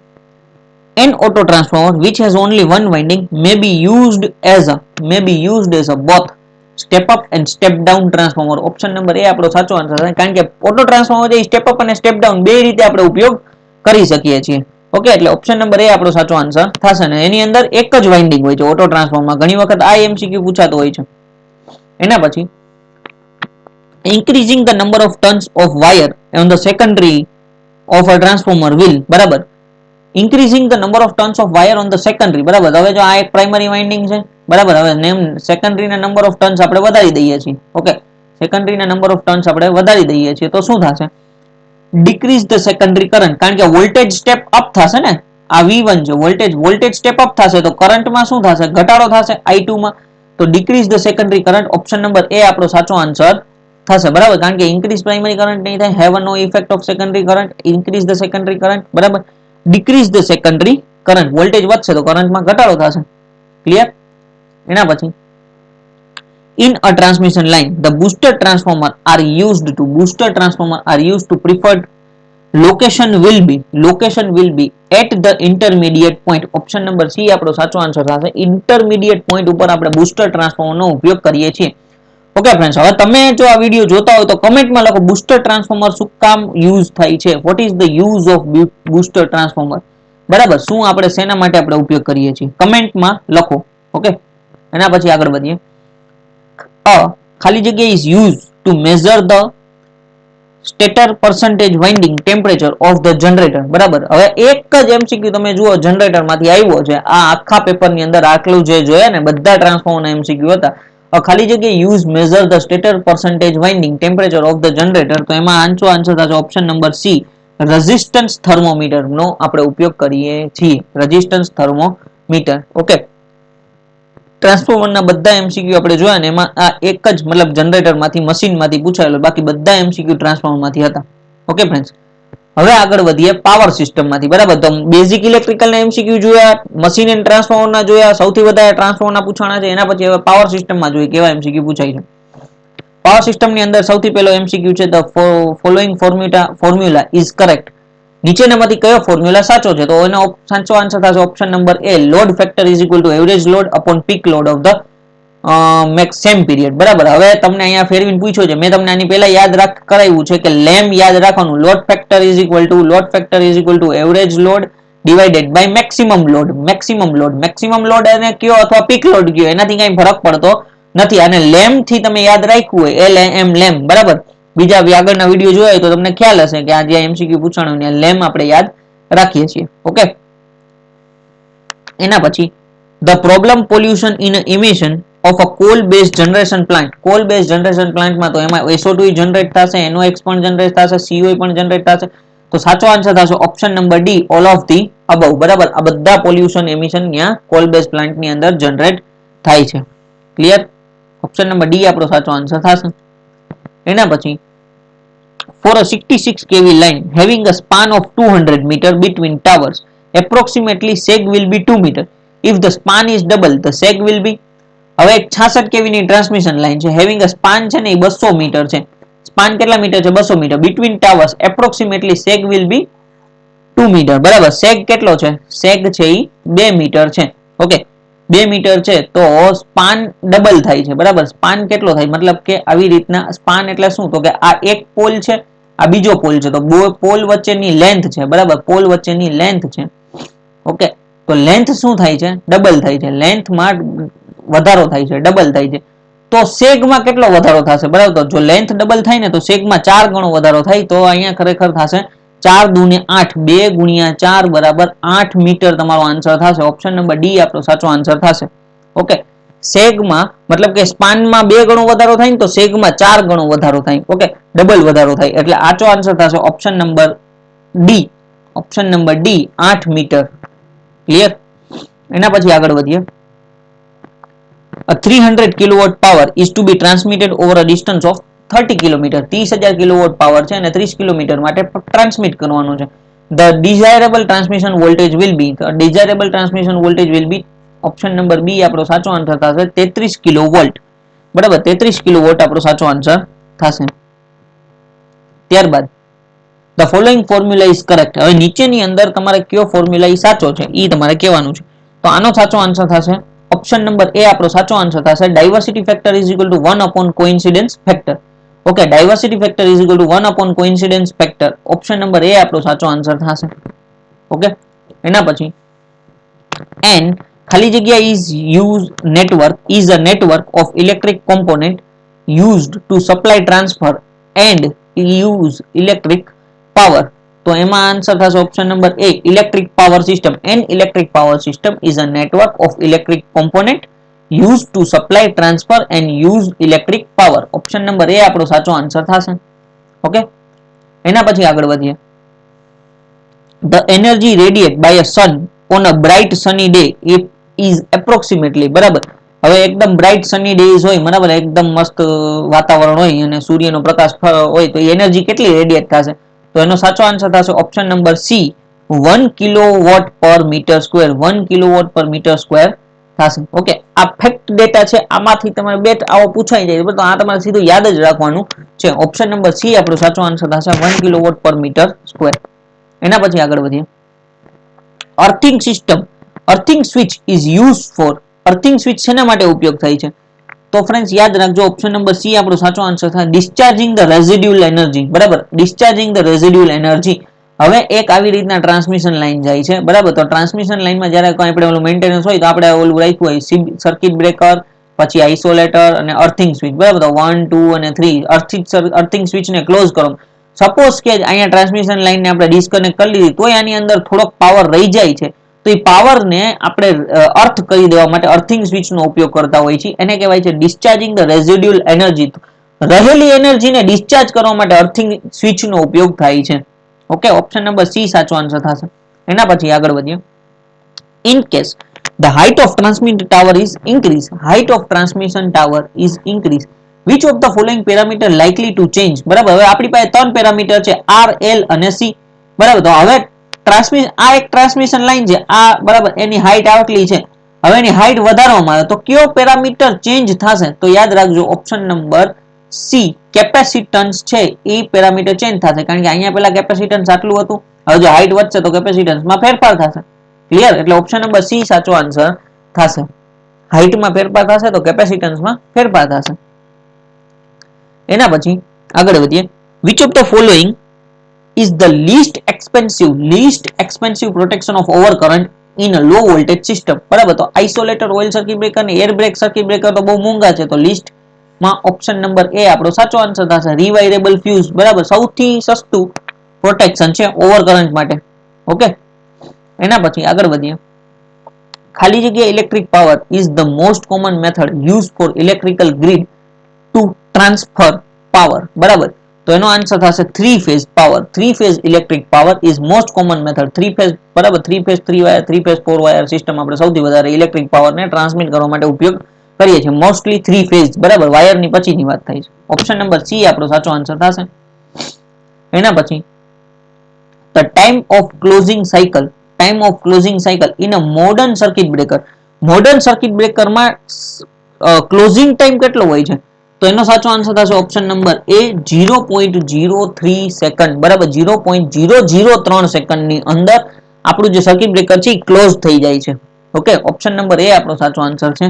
an auto transformer which has only one winding may be used as a both step up and step down transformer. Option number A આપણો સાચો answer છે, કારણ કે auto transformer છે step up અને step down બે રીતે આપણે ઉપયોગ કરી શકીએ છીએ. ઓકે, એટલે ઓપ્શન નંબર એ આપણો સાચો આન્સર થશે ને એની અંદર એક જ વાઇન્ડિંગ હોય છે ઓટો ટ્રાન્સફોર્મરમાં. ઘણી વખત આ એમસીક્યુ પૂછાતો હોય છે. એના પછી increasing the number of turns of wire on the secondary of a transformer will. બરાબર, increasing the number of turns of wire on the secondary. બરાબર, હવે જો આ એક પ્રાઇમરી વાઇન્ડિંગ છે. બરાબર, હવે સેકન્ડરી ના નંબર ઓફ ટર્ન્સ આપણે વધારી દઈએ છીએ. ઓકે, સેકન્ડરી ના નંબર ઓફ ટર્ન્સ આપણે વધારી દઈએ છીએ તો શું થશે? ડિક્રીઝ ધ સેકન્ડરી કરંટ, કારણ કે વોલ્ટેજ સ્ટેપ અપ થશે ને. આ V1 છે, વોલ્ટેજ સ્ટેપ અપ થશે તો કરંટમાં શું થશે? ઘટાડો થશે I2 માં. તો decrease the secondary current. Option number A આપણો સાચો આન્સર થશે. બરાબર, કારણ કે ઇન્ક્રીઝ પ્રાઇમરી કરંટ નહીં થાય. Have no effect of secondary current. Increase the secondary current. બરાબર, decrease the secondary current. Voltage વધશે તો કરંટમાં ઘટાડો થશે. ક્લિયર? એના પછી in a transmission line the booster transformer are used to preferred location will be at the intermediate point. Option number C આપણો સાચો આન્સર થશે. ઇન્ટરમીડિયેટ પોઈન્ટ ઉપર આપણે બૂસ્ટર ટ્રાન્સફોર્મર નો ઉપયોગ કરીએ છીએ. ઓકે ફ્રેન્ડ્સ, હવે તમે જો આ વિડીયો જોતા હોય તો કમેન્ટમાં લખો બૂસ્ટર ટ્રાન્સફોર્મર શું કામ યુઝ થાય છે. What is the use of booster transformer. બરાબર, શું આપણે શેના માટે આપણે ઉપયોગ કરીએ છીએ કમેન્ટમાં લખો. ઓકે, એના પછી આગળ વધીએ. ખાલી જગ્યા is use to measure the stator percentage winding temperature of the generator. બરાબર, હવે એક જ એમસીક્યુ તમે જુઓ જનરેટર માંથી આવ્યો છે. આ આખા પેપર ની અંદર આટલું જે જોયા ને બધા ટ્રાન્સફોર્મર એમસીક્યુ હતા. ખાલી જગ્યા use measure the stator percentage winding temperature of the generator. તો એમાં આન્સર થશે option number C resistance thermometer નો આપણે ઉપયોગ કરીએ છીએ. Resistance thermometer. ઓકે, ટ્રાન્સફોર્મરના બધા એમસીક્યુ આપણે જોયા ને એમાં આ એક જ મતલબ જનરેટર માંથી મશીન માંથી પૂછાયેલો, બાકી બધા એમસીક્યુ ટ્રાન્સફોર્મર માંથી હતા. ઓકે ફ્રેન્ડ્સ, હવે આગળ વધીએ પાવર સિસ્ટમ માંથી. બરાબર, તો બેઝિક ઇલેક્ટ્રિકલ ના એમસીક્યુ જોયા, મશીન એન્ડ ટ્રાન્સફોર્મર ના જોયા, સૌથી વધારે ટ્રાન્સફોર્મર ના પૂછાણા છે. એના પછી હવે પાવર સિસ્ટમમાં જોઈએ કેવા એમસીક્યુ પૂછાય છે. પાવર સિસ્ટમની અંદર સૌથી પહેલો એમસીક્યુ છે the following formula is correct. નીચેનામાંથી કયો ફોર્મ્યુલા સાચો છે? તો એનો સાચો આન્સર થશે option number A load factor is equal to average load upon peak load of the same period. બરાબર, હવે તમને અહીંયા ફેરવીને પૂછ્યો છે. મેં તમને આની પહેલા યાદ કરાવ્યું છે કે લેમ યાદ રાખવાનું. Load factor is equal to average load divided by maximum load અને કયો અથવા પીક લોડ કયો એનાથી કઈ ફરક પડતો નથી. અને લેમ થી તમે યાદ રાખ્યું હોય LAM લેમ. બરાબર, બીજા આગળના વિડીયો જોયા હોય તો તમને ખ્યાલ હશે કે આ જે એમસીક્યુ પૂછાણું ત્યાં લેમ આપણે યાદ રાખીએ છીએ. ઓકે, એના પછી the problem pollution in emission of a coal based generation plant. coal based generation plant માં તો એમાં SO2 જનરેટ થશે, NOx પણ જનરેટ થશે, CO પણ જનરેટ થશે. તો સાચો આન્સર થશે option number D, all of the above. બરાબર, આ બધા પોલ્યુશન એમિશન ત્યાં કોલ બેઝ પ્લાન્ટ ની અંદર જનરેટ થાય છે. ક્લિયર? ઓપ્શન નંબર ડી આપણો સાચો આન્સર થશે. એના પછી for a 66 kV line having a span of 200 meter between towers, approximately seg will be 2 meter. If the span is double, the seg will be. હવે 66 kV ની transmission line છે, having a span છે ને એ 200 metre છે. Span કેટલા metre છે? 200 metre. Between towers approximately sag will be 2 metre. બરાબર, સેગ કેટલો છે? સેગ છે એ 2 મીટર છે. ઓકે, 2 મીટર છે તો સ્પાન ડબલ થાય છે. બરાબર, સ્પાન કેટલો થાય? મતલબ કે આવી રીતના સ્પાન એટલે શું? તો કે આ એક પોલ છે, આ બીજો પોલ છે, તો પોલ વચ્ચેની લેન્થ છે. બરાબર, પોલ વચ્ચેની લેન્થ છે. ઓકે, તો લેન્થ શું થાય છે? ડબલ થાય છે. લેન્થમાં વધારો થાય છે, ડબલ થાય છે. તો સેગમાં કેટલો વધારો થશે? બરાબર, તો જો લેન્થ ડબલ થાય ને તો સેગમાં 4 ગણો વધારો થાય. તો અહીંયા ખરેખર થશે 4 દુને 8, 2 ગુણ્યા 4 બરાબર 8 મીટર તમારો આન્સર થશે. ઓપ્શન નંબર ડી આપણો સાચો આન્સર થશે. ઓકે, સેગમાં મતલબ કે સ્પાનમાં 2 ગણો વધારો થાય ને તો સેગમાં 4 ગણો વધારો થાય. ઓકે, ડબલ વધારો થાય એટલે આચો આન્સર થશે option number D. Option number D 8 metre. Clear? એના પછી આગળ વધીએ. A 300 kilowatt power is to be transmitted over a distance of 30 kilometer. 30,000 kilowatt power છે અને 30 કિલોમીટર માટે ટ્રાન્સમિટ કરવાનું છે. The desirable transmission voltage will be, the desirable transmission voltage will be option number B આપણો સાચો answer થશે 33 kilovolt. બરાબર, 33 kilowatt આપણો સાચો આન્સર થશે. ત્યારબાદ the following formula is correct. હવે નીચેની અંદર તમારે કયો ફોર્મ્યુલા ઈ સાચો છે ઈ તમારે કહેવાનું છે. તો આનો સાચો આન્સર થશે ઓપ્શન નંબર એ આપણો સાચો આન્સર થશે. Diversity factor is equal to 1 upon coincidence factor. Okay, diversity factor is equal to 1 upon coincidence factor. Option number A આપણો સાચો આન્સર થશે. ઓકે, એના પછી એન ખાલી જગ્યા is a network of electric component used to supply, transfer and use electric power. તો એમાં answer થશે option number A, electric power system. An electric power system is a network of electric component used to supply, transfer and use electric power. Option number A આપણો સાચો answer થશે. Okay, એના પછી આગળ વધીએ. The energy radiated by a sun on a bright sunny day it is approximately. બરાબર, હવે એકદમ બ્રાઇટ સની ડેઝ હોય, બરાબર, એકદમ મસ્ત વાતાવરણ હોય અને સૂર્યનો પ્રકાશ હોય તો એનર્જી કેટલી રેડિયેટ થશે? તો એનો સાચો આન્સર થશે ઓપ્શન નંબર સી, 1 કિલોવોટ પર મીટર સ્ક્વેર. 1 કિલોવોટ પર મીટર સ્ક્વેર થશે. ઓકે, આ ફેક્ટ ડેટા છે, આમાંથી તમારે બેટ આવો પૂછાઈ જાય તો આ તમારે સીધું યાદ જ રાખવાનું છે. ઓપ્શન નંબર સી આપણો સાચો આન્સર થશે 1 કિલોવોટ પર મીટર સ્ક્વેર. એના પછી આગળ વધીએ. Earthing system, earthing switch is use four. Earthing switch શેના માટે ઉપયોગ થાય છે? તો ફ્રેન્ડ્સ યાદ રાખજો ઓપ્શન નંબર સી આપણો સાચો આન્સર થાય ડિસ્ચાર્જિંગ ધ રેઝિડ્યુઅલ એનર્જી. બરાબર, ડિસ્ચાર્જિંગ ધ રેઝિડ્યુઅલ એનર્જી. હવે એક આવી રીતના ટ્રાન્સમિશન લાઈન જાય છે. બરાબર, તો ટ્રાન્સમિશન લાઈનમાં જ્યારે કોઈ આપણે ઓલું મેન્ટેનન્સ હોય તો આપણે ઓલું રાખ્યું હોય સર્કિટ બ્રેકર, પછી આઇસોલેટર અને અર્થિંગ સ્વિચ. બરાબર, તો 1, 2 અને 3 અર્થિંગ સ્વિચને ક્લોઝ કરો. સપોઝ કે અહીંયા ટ્રાન્સમિશન લાઈનને આપણે ડિસ્કનેક્ટ કરી લીધી તોય આની અંદર થોડોક પાવર રહી જાય છે, તો એ પાવરને આપણે અર્થ કરી દેવા માટે અર્થિંગ સ્વિચનો ઉપયોગ કરતા હોય છે. એને કહેવાય છે ડિસ્ચાર્જિંગ ધ રેઝિડ્યુઅલ એનર્જી. રહેલી એનર્જીને ડિસ્ચાર્જ કરવા માટે અર્થિંગ સ્વિચનો ઉપયોગ થાય છે. ઓકે, ઓપ્શન નંબર સી સાચો આન્સર થશે. એના પછી આગળ વધીએ. In case the height of transmission tower is increase, height of transmission tower is increase, which of the following parameter likely to change. બરાબર, હવે આપણી પાસે 3 પેરામીટર છે, આર, એલ અને સી. બરાબર, તો હવે આ એક ટ્રાન્સમિશન લાઈન છે, આ બરાબર એની હાઈટ આટલી છે. હવે એની હાઈટ વધારવામાં આવે તો કયો પેરામીટર ચેન્જ થશે? તો યાદ રાખજો ઓપ્શન નંબર સી, કેપેસિટન્સ છે એ પેરામીટર ચેન્જ થશે. કારણ કે અહીંયા પેલા કેપેસિટન્સ આટલું હતું, હવે જો હાઈટ વધશે તો કેપેસિટન્સમાં ફેરફાર થશે. ક્લિયર? એટલે ઓપ્શન નંબર સી સાચો આન્સર થશે. હાઈટમાં ફેરફાર થશે તો કેપેસિટન્સમાં ફેરફાર થશે. એના પછી આગળ વધીએ. which of the following is the least expensive protection of overcurrent in a low voltage system? બરાબર, તો આઇસોલેટર, ઓઇલ સર્કિટ બ્રેકર અને એર બ્રેક સર્કિટ બ્રેકર તો બહુ મોંઘા છે, તો લિસ્ટ માં ઓપ્શન નંબર એ આપણો સાચો આન્સર થશે રિવાયરેબલ ફ્યુઝ. બરાબર, સૌથી સસ્તું પ્રોટેક્શન છે ઓવરકરન્ટ માટે. ઓકે, એના પછી આગળ વધીએ. ખાલી જગ્યા electric power is the most common method use for electrical grid two transfer power. બરાબર, તો એનો આન્સર થશે 3 phase power. 3 phase electric power is most common method. 3 phase બરાબર, 3 phase 3 wire, 3 phase 4 wire system આપણે સૌથી વધારે ઇલેક્ટ્રિક પાવરને transmit કરવા માટે ઉપયોગ કરીએ છીએ. મોસ્ટલી 3 ફેઝ બરાબર, વાયરની પછીની વાત થાય છે. ઓપ્શન નંબર સી આપણો સાચો આન્સર થશે. એના પછી the time of closing cycle, time of closing cycle in a modern circuit breaker. modern circuit breaker માં ક્લોઝિંગ ટાઈમ કેટલો હોય છે? તો એનો સાચો આન્સર થશે ઓપ્શન નંબર એ 0.03 સેકન્ડ બરાબર, 0.003 સેકન્ડની અંદર આપણું જે સર્કિટ બ્રેકર છે એ ક્લોઝ થઈ જાય છે. ઓકે, ઓપ્શન નંબર એ આપણો સાચો આન્સર છે.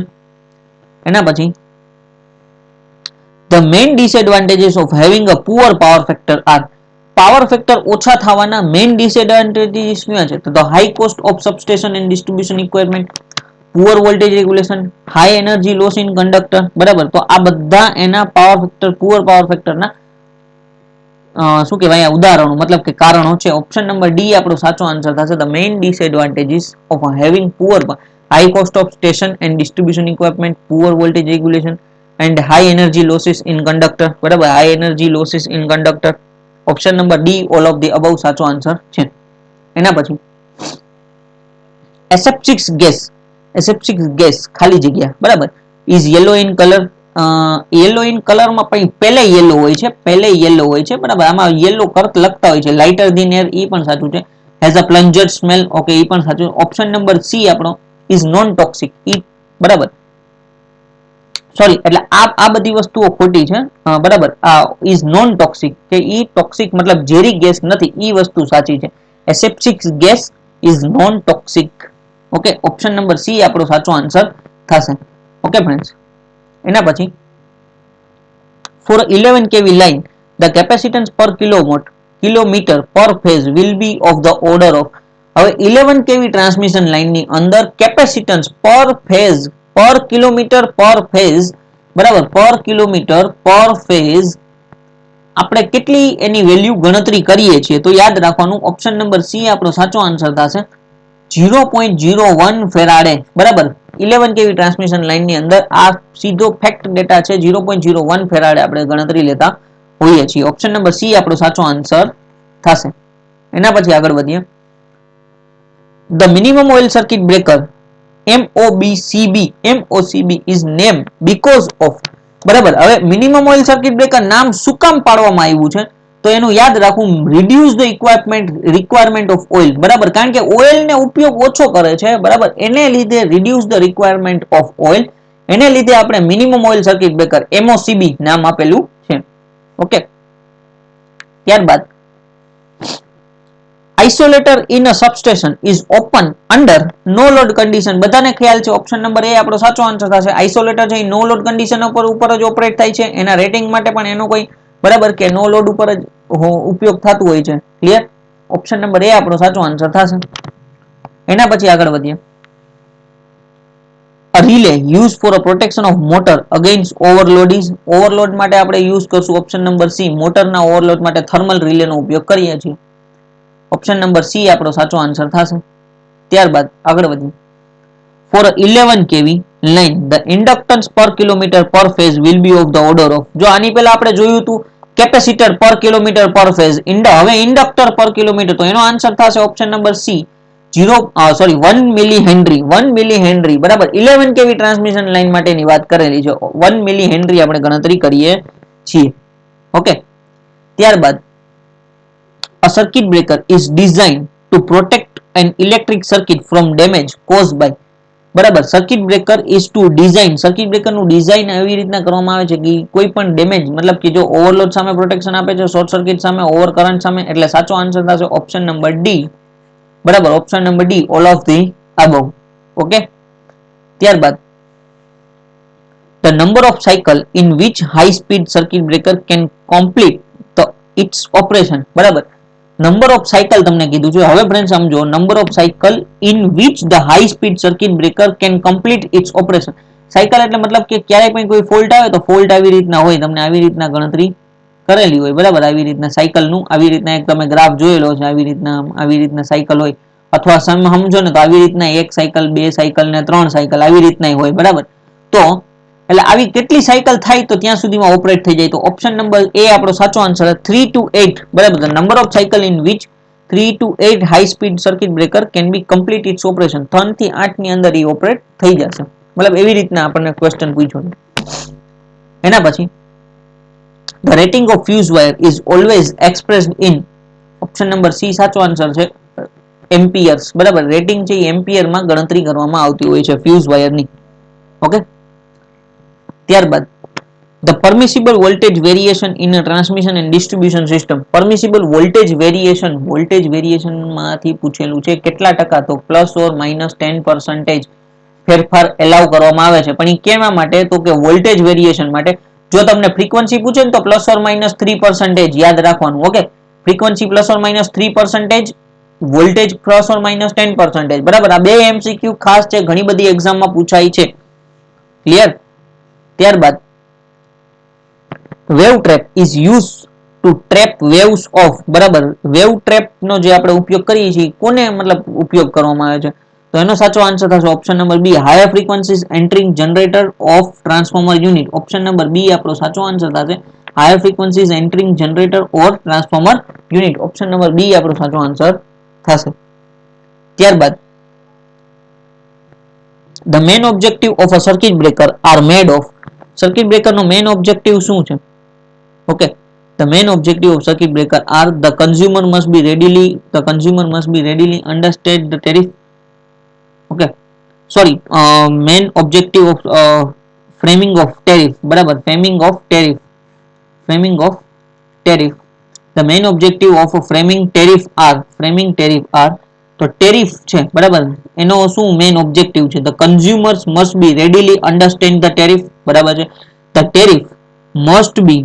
એના પછી the main disadvantages of having a poor power factor are. Power factor ઓછા થવાના મેઇન ડિસએડવાન્ટેજીસ શું છે? તો high cost of substation and distribution equipment, poor voltage regulation, high energy loss in conductor બરાબર. તો આ બધા એના પાવર ફેક્ટર, પુઅર પાવર ફેક્ટરના શું કહેવાય ઉદાહરણો મતલબ કે કારણો છે. ઓપ્શન નંબર ડી આપણો સાચો આન્સર થશે. The main disadvantages of having poor high cost of station and distribution equipment, poor voltage regulation and high energy losses in conductor બરાબર, high energy losses in conductor. Option number D all of the above સાચો answer છે. એના પછી એસેપ્ટિક gas, એસેપ્ટિક gas ખાલી જગ્યા બરાબર is yellow in colour. Yellow in કલરમાં પણ પહેલે યેલો હોય છે, પહેલે યેલો હોય છે બરાબર. આમાં યેલો કરત લખતા હોય છે. લાઇટર ધીન એર એ પણ સાચું છે. Has a plunger smell, okay એ પણ સાચું. ઓપ્શન નંબર સી આપણો ઇઝ નોન ટોક્સિક, ઈ બરાબર સોરી એટલે આ બધી વસ્તુઓ ખોટી છે બરાબર. આ ઇઝ નોન ટોક્સિક કે ઈ ટોક્સિક મતલબ ઝેરી ગેસ નથી, ઈ વસ્તુ સાચી છે. Aseptic gas is non toxic. Okay, option number C આપણો સાચો આન્સર થશે. ઓકે ફ્રેન્ડ્સ, એના પછી for 11 kV line the capacitance per kilometre per phase will be of the order of. હવે 11 kV ટ્રાન્સમિશન લાઇનની અંદર કેપેસિટન્સ પર ફેઝ, પર કિલોમીટર પર ફેઝ બરાબર, પર કિલોમીટર પર ફેઝ આપણે કેટલી એની વેલ્યુ ગણતરી કરીએ છીએ? તો યાદ રાખવાનું ઓપ્શન નંબર સી આપણો સાચો આન્સર થશે. 0.01 ફેરાડે બરાબર. 11 kV ટ્રાન્સમિશન લાઇનની અંદર આ સીધો ફેક્ટ ડેટા છે. 0.01 ફેરાડે આપણે ગણતરી લેતા હોઈએ છીએ. ઓપ્શન નંબર સી આપણો સાચો આન્સર થશે. એના પછી આગળ વધીએ. The minimum oil circuit breaker MOCB is named because of બરાબર. હવે મિનિમમ ઓઇલ સર્કિટ બ્રેકર નામ શું કામ પાડવામાં આવ્યું છે? તો એનું યાદ રાખવું, reduce the requirement of oil બરાબર. કારણ કે ઓઇલને ઉપયોગ ઓછો કરે છે બરાબર, એને લીધે reduce the requirement of oil, એને લીધે આપણે minimum oil circuit breaker MOCB નામ આપેલું છે. ઓકે, ત્યારબાદ isolator in a substation is open under no load condition. બધાને ખ્યાલ છે ઓપ્શન નંબર એ આપણો સાચો આન્સર થશે. આઇસોલેટર છે એ નો લોડ કન્ડિશન ઉપર જ ઓપરેટ થાય છે. એના રેટિંગ માટે પણ એનો કોઈ બરાબર કે નો લોડ ઉપર જ ઉપયોગ થતું હોય છે. ક્લિયર? ઓપ્શન નંબર એ આપણો સાચો આન્સર થશે. એના પછી આગળ વધીએ. Relay use for a protection of motor against overload is. Overload માટે આપણે યુઝ કરશું ઓપ્શન નંબર સી, મોટરના ઓવરલોડ માટે થર્મલ રિલેનો ઉપયોગ કરીએ છીએ. ઓપ્શન નંબર સી આપણો સાચો આન્સર થશે. ત્યારબાદ આગળ વધીએ. For 11 kV line the inductance per kilometre per phase will be of the order of. જો આની પહેલા આપણે જોયું હતું કેપેસિટર પર કિલોમીટર પર ફેઝ, હવે ઇન્ડક્ટર પર કિલોમીટર, તો એનો આન્સર થશે option number C 1 milli henry. 1 milli henry બરાબર. 11 kV ટ્રાન્સમિશન લાઇન માટેની વાત કરેલી છે. 1 મિલી હેનરી આપણે ગણતરી કરીએ છીએ. ઓકે, ત્યારબાદ a circuit breaker is designed to protect an electric circuit from damage caused by બરાબર. Circuit breaker is to design, circuit breaker નું ડિઝાઇન એવી રીતના કરવામાં આવે છે કે કોઈ પણ ડેમેજ મતલબ કે જો ઓવરલોડ સામે પ્રોટેક્શન આપે છે, શોર્ટ સર્કિટ સામે, ઓવર કરંટ સામે. એટલે સાચો આન્સર થશે ઓપ્શન નંબર ડી બરાબર. Option number D all of the above. Okay, ત્યારબાદ the number of cycle in which high speed circuit breaker can complete its operation બરાબર. નંબર ઓફ સાયકલ તમને કીધું છે. હવે ફ્રેન્ડ સમજો, number of cycle in which the high speed circuit breaker can complete its operation. Cycle એટલે મતલબ કે ક્યારેય પણ કોઈ ફોલ્ટ આવે તો ફોલ્ટ આવી રીતના હોય, તમને આવી રીતના ગણતરી કરેલી હોય બરાબર. આવી રીતના સાયકલનું આવી રીતના એક તમે ગ્રાફ જોયેલો છે. આવી રીતના સાયકલ હોય, અથવા સમજો ને તો આવી રીતના એક સાયકલ, બે સાયકલ ને ત્રણ સાયકલ આવી રીતના હોય બરાબર. તો એટલે આવી કેટલી સાયકલ થાય તો ત્યાં સુધીમાં ઓપરેટ થઈ જાય. તો ઓપ્શન નંબર એ આપણો સાચો આન્સર 3 to 8 બરાબર. The number of cycle in which 3 to 8 high speed circuit breaker can be complete its operation. 3 થી 8 ની અંદર એ ઓપરેટ થઈ જશે. મતલબ એવી રીતના આપણને ક્વેશ્ચન પૂછ્યો છે. એના પછી the rating of fuse wire is always expressed in option number C સાચો આન્સર છે એમ્પિયર્સ બરાબર. રેટિંગ છે એ એમ્પિયર માં ગણતરી કરવામાં આવતી હોય છે ફ્યુઝ વાયરની. ઓકે. ત્યારબાદ the permissible voltage variation in a transmission and distribution system. permissible voltage variation માંથી પૂછેલું છે કેટલા ટકા તો +or -10% ફેરફાર એલાવ કરવામાં આવે છે. પણ એ કેવા માટે તો કે વોલ્ટેજ વેરિએશન માટે. જો તમને ફ્રીક્વન્સી પૂછે ને તો +or-3% યાદ રાખવાનું. Okay. Frequency +or-3%, voltage +or-10% બરાબર. આ બે એમસીક્યુ ખાસ છે, ઘણી બધી એક્ઝામમાં પૂછાય છે. ક્લિયર. ત્યારબાદ wave trap is use to trap waves of બરાબર. વેવ ટ્રેપ નો જે આપણે ઉપયોગ કરીએ છીએ કોને મતલબ ઉપયોગ કરવામાં આવે છે તો એનો સાચો આન્સર થશે option number B higher frequencies entering generator of transformer unit. Option number B આપણો સાચો આન્સર થશે higher frequencies entering generator or transformer unit. Option number B આપણો સાચો આન્સર થશે. ત્યારબાદ the main objective of a circuit breaker are made of. Circuit breaker નો main objective શું છે? Okay. the main objective of circuit breaker are the consumer must be readily understand the tariff. okay sorry main objective of framing of tariff બરાબર. framing of tariff the main objective of framing tariff are તો tariff છે બરાબર એનો શું main objective છે the consumers must be readily understand the tariff બરાબર છે. the tariff must be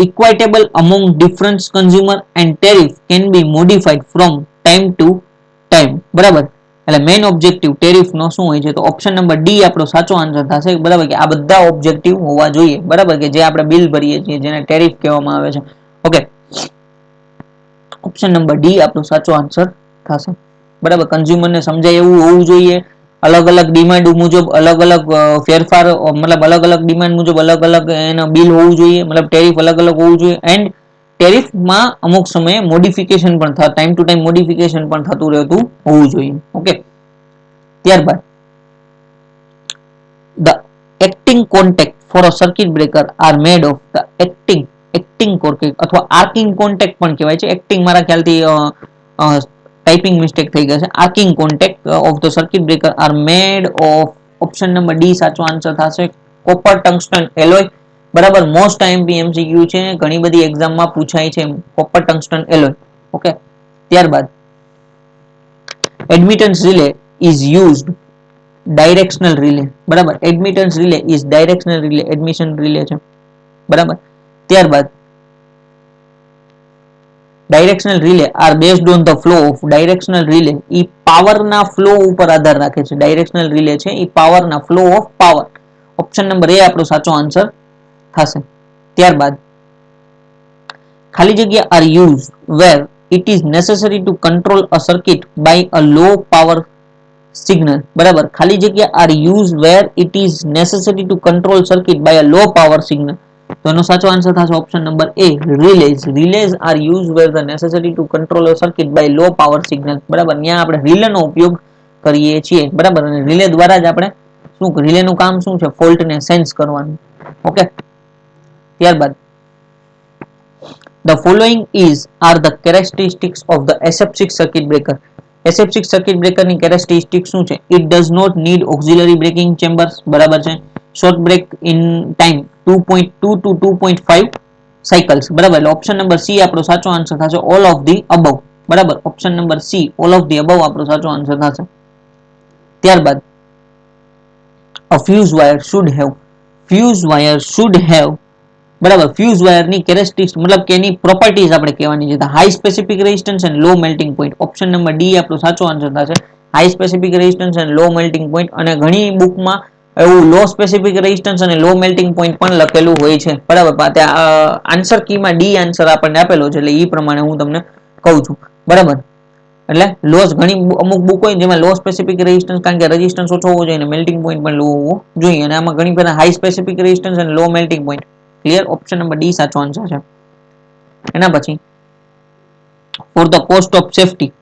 equitable among different consumer and tariff can be modified from time to time બરાબર. એટલે મેઇન ઓબ્જેક્ટિવ ટેરિફ નો શું હોય છે તો ઓપ્શન નંબર ડી આપણો સાચો આન્સર થશે બરાબર. કે આ બધા ઓબ્જેક્ટિવ હોવા જોઈએ બરાબર કે જે આપણે બિલ ભરીએ છીએ જેને ટેરિફ કહેવામાં આવે છે. ઓકે. ઓપ્શન નંબર ડી આપણો સાચો આન્સર થશે બરાબર. કન્ઝ્યુમર ને સમજાય એવું હોવું જોઈએ. અલગ અલગ ડિમાન્ડ મુજબ અલગ અલગ ફેરફાર મતલબ અલગ અલગ ડિમાન્ડ મુજબ અલગ અલગ એના બિલ હોવું જોઈએ. મતલબ ટેરિફ અલગ અલગ હોવું જોઈએ. એન્ડ ટેરિફમાં અમુક સમયે મોડિફિકેશન પણ ટાઈમ ટુ ટાઈમ મોડિફિકેશન પણ થતું રહેતું હોવું જોઈએ. ઓકે. ત્યારબાદ the acting contact for a circuit breaker are made of the acting contact અથવા arcing contact પણ કહેવાય છે. acting મારા ખ્યાલથી ટાઈપિંગ મિસ્ટેક થઈ ગઈ છે. arcing contact of the circuit breaker are made of option number D સાચો આન્સર થશે કોપર ટંગસ્ટન એલોય બરાબર. મોસ્ટ આઈએમપી એમસીક્યુ છે, ઘણી બધી એક્ઝામમાં પૂછાય છે કોપર ટંગસ્ટન એલોય. ઓકે. ત્યારબાદ admittance relay is used directional relay બરાબર. Admittance relay is directional relay admission relay છે બરાબર. ત્યારબાદ directional relay are based on the flow of directional relay ઈ પાવરના ફ્લો ઉપર આધાર રાખે છે. ડાયરેક્શનલ રિલે છે ઈ પાવરના flow of power. Option number A આપણો સાચો આન્સર થશે. ત્યારબાદ ખાલી જગ્યા are used where it is necessary to control a circuit by a low power signal બરાબર. ખાલી જગ્યા are used where it is necessary to control circuit by a low power signal. તો એનો સાચો આન્સર થશે option number A relays are used where the necessary to control a circuit by low power signal બરાબર. ત્યાં આપણે relay નો ઉપયોગ કરીએ છીએ બરાબર. અને રિલે દ્વારા જ આપણે શું રિલે નું કામ શું છે ફોલ્ટ ને સેન્સ કરવાનું. ઓકે. ત્યારબાદ the following are the characteristics of the aseptic circuit breaker. aseptic circuit breaker ની characteristics શું છે? it does not need auxiliary braking chambers બરાબર છે. short break in time 2.2 to 2.5 cycles બરાબર. એટલે ઓપ્શન નંબર સી આપણો સાચો આન્સર થશે ઓલ ઓફ ધી અબવ બરાબર. Option number C all of the above આપણો સાચો આન્સર થશે. ત્યારબાદ a fuse wire should have બરાબર. ફ્યુઝ વાયરની કેરેક્ટરિસ્ટિક્સ મતલબ કે એની પ્રોપર્ટીઝ આપણે કહેવાની છે. High specific resistance and low melting point. Option number D આપણો સાચો આન્સર થશે high specific resistance and low melting point. અને ઘણી બુકમાં એવું લો સ્પેસિફિક રેઝિસ્ટન્સ અને લો મેલ્ટિંગ પોઈન્ટ પણ લખેલું હોય છે બરાબર. ત્યાં આન્સર કીમાં ડી આન્સર આપણને આપેલો છે એટલે એ પ્રમાણે હું તમને કહું છું બરાબર. એટલે લોસ ઘણી અમુક બુક હોય જેમાં લો સ્પેસિફિક રેઝિસ્ટન્સ, કારણ કે રેઝિસ્ટન્સ ઓછો હોવો જોઈએ અને મેલ્ટિંગ પોઈન્ટ પણ લો હોવો જોઈએ, અને આમાં ઘણી બધા હાઈ સ્પેસિફિક રેઝિસ્ટન્સ અને low melting point. Clear? Option number D સાચો આન્સર છે. એના પછી for the cost of safety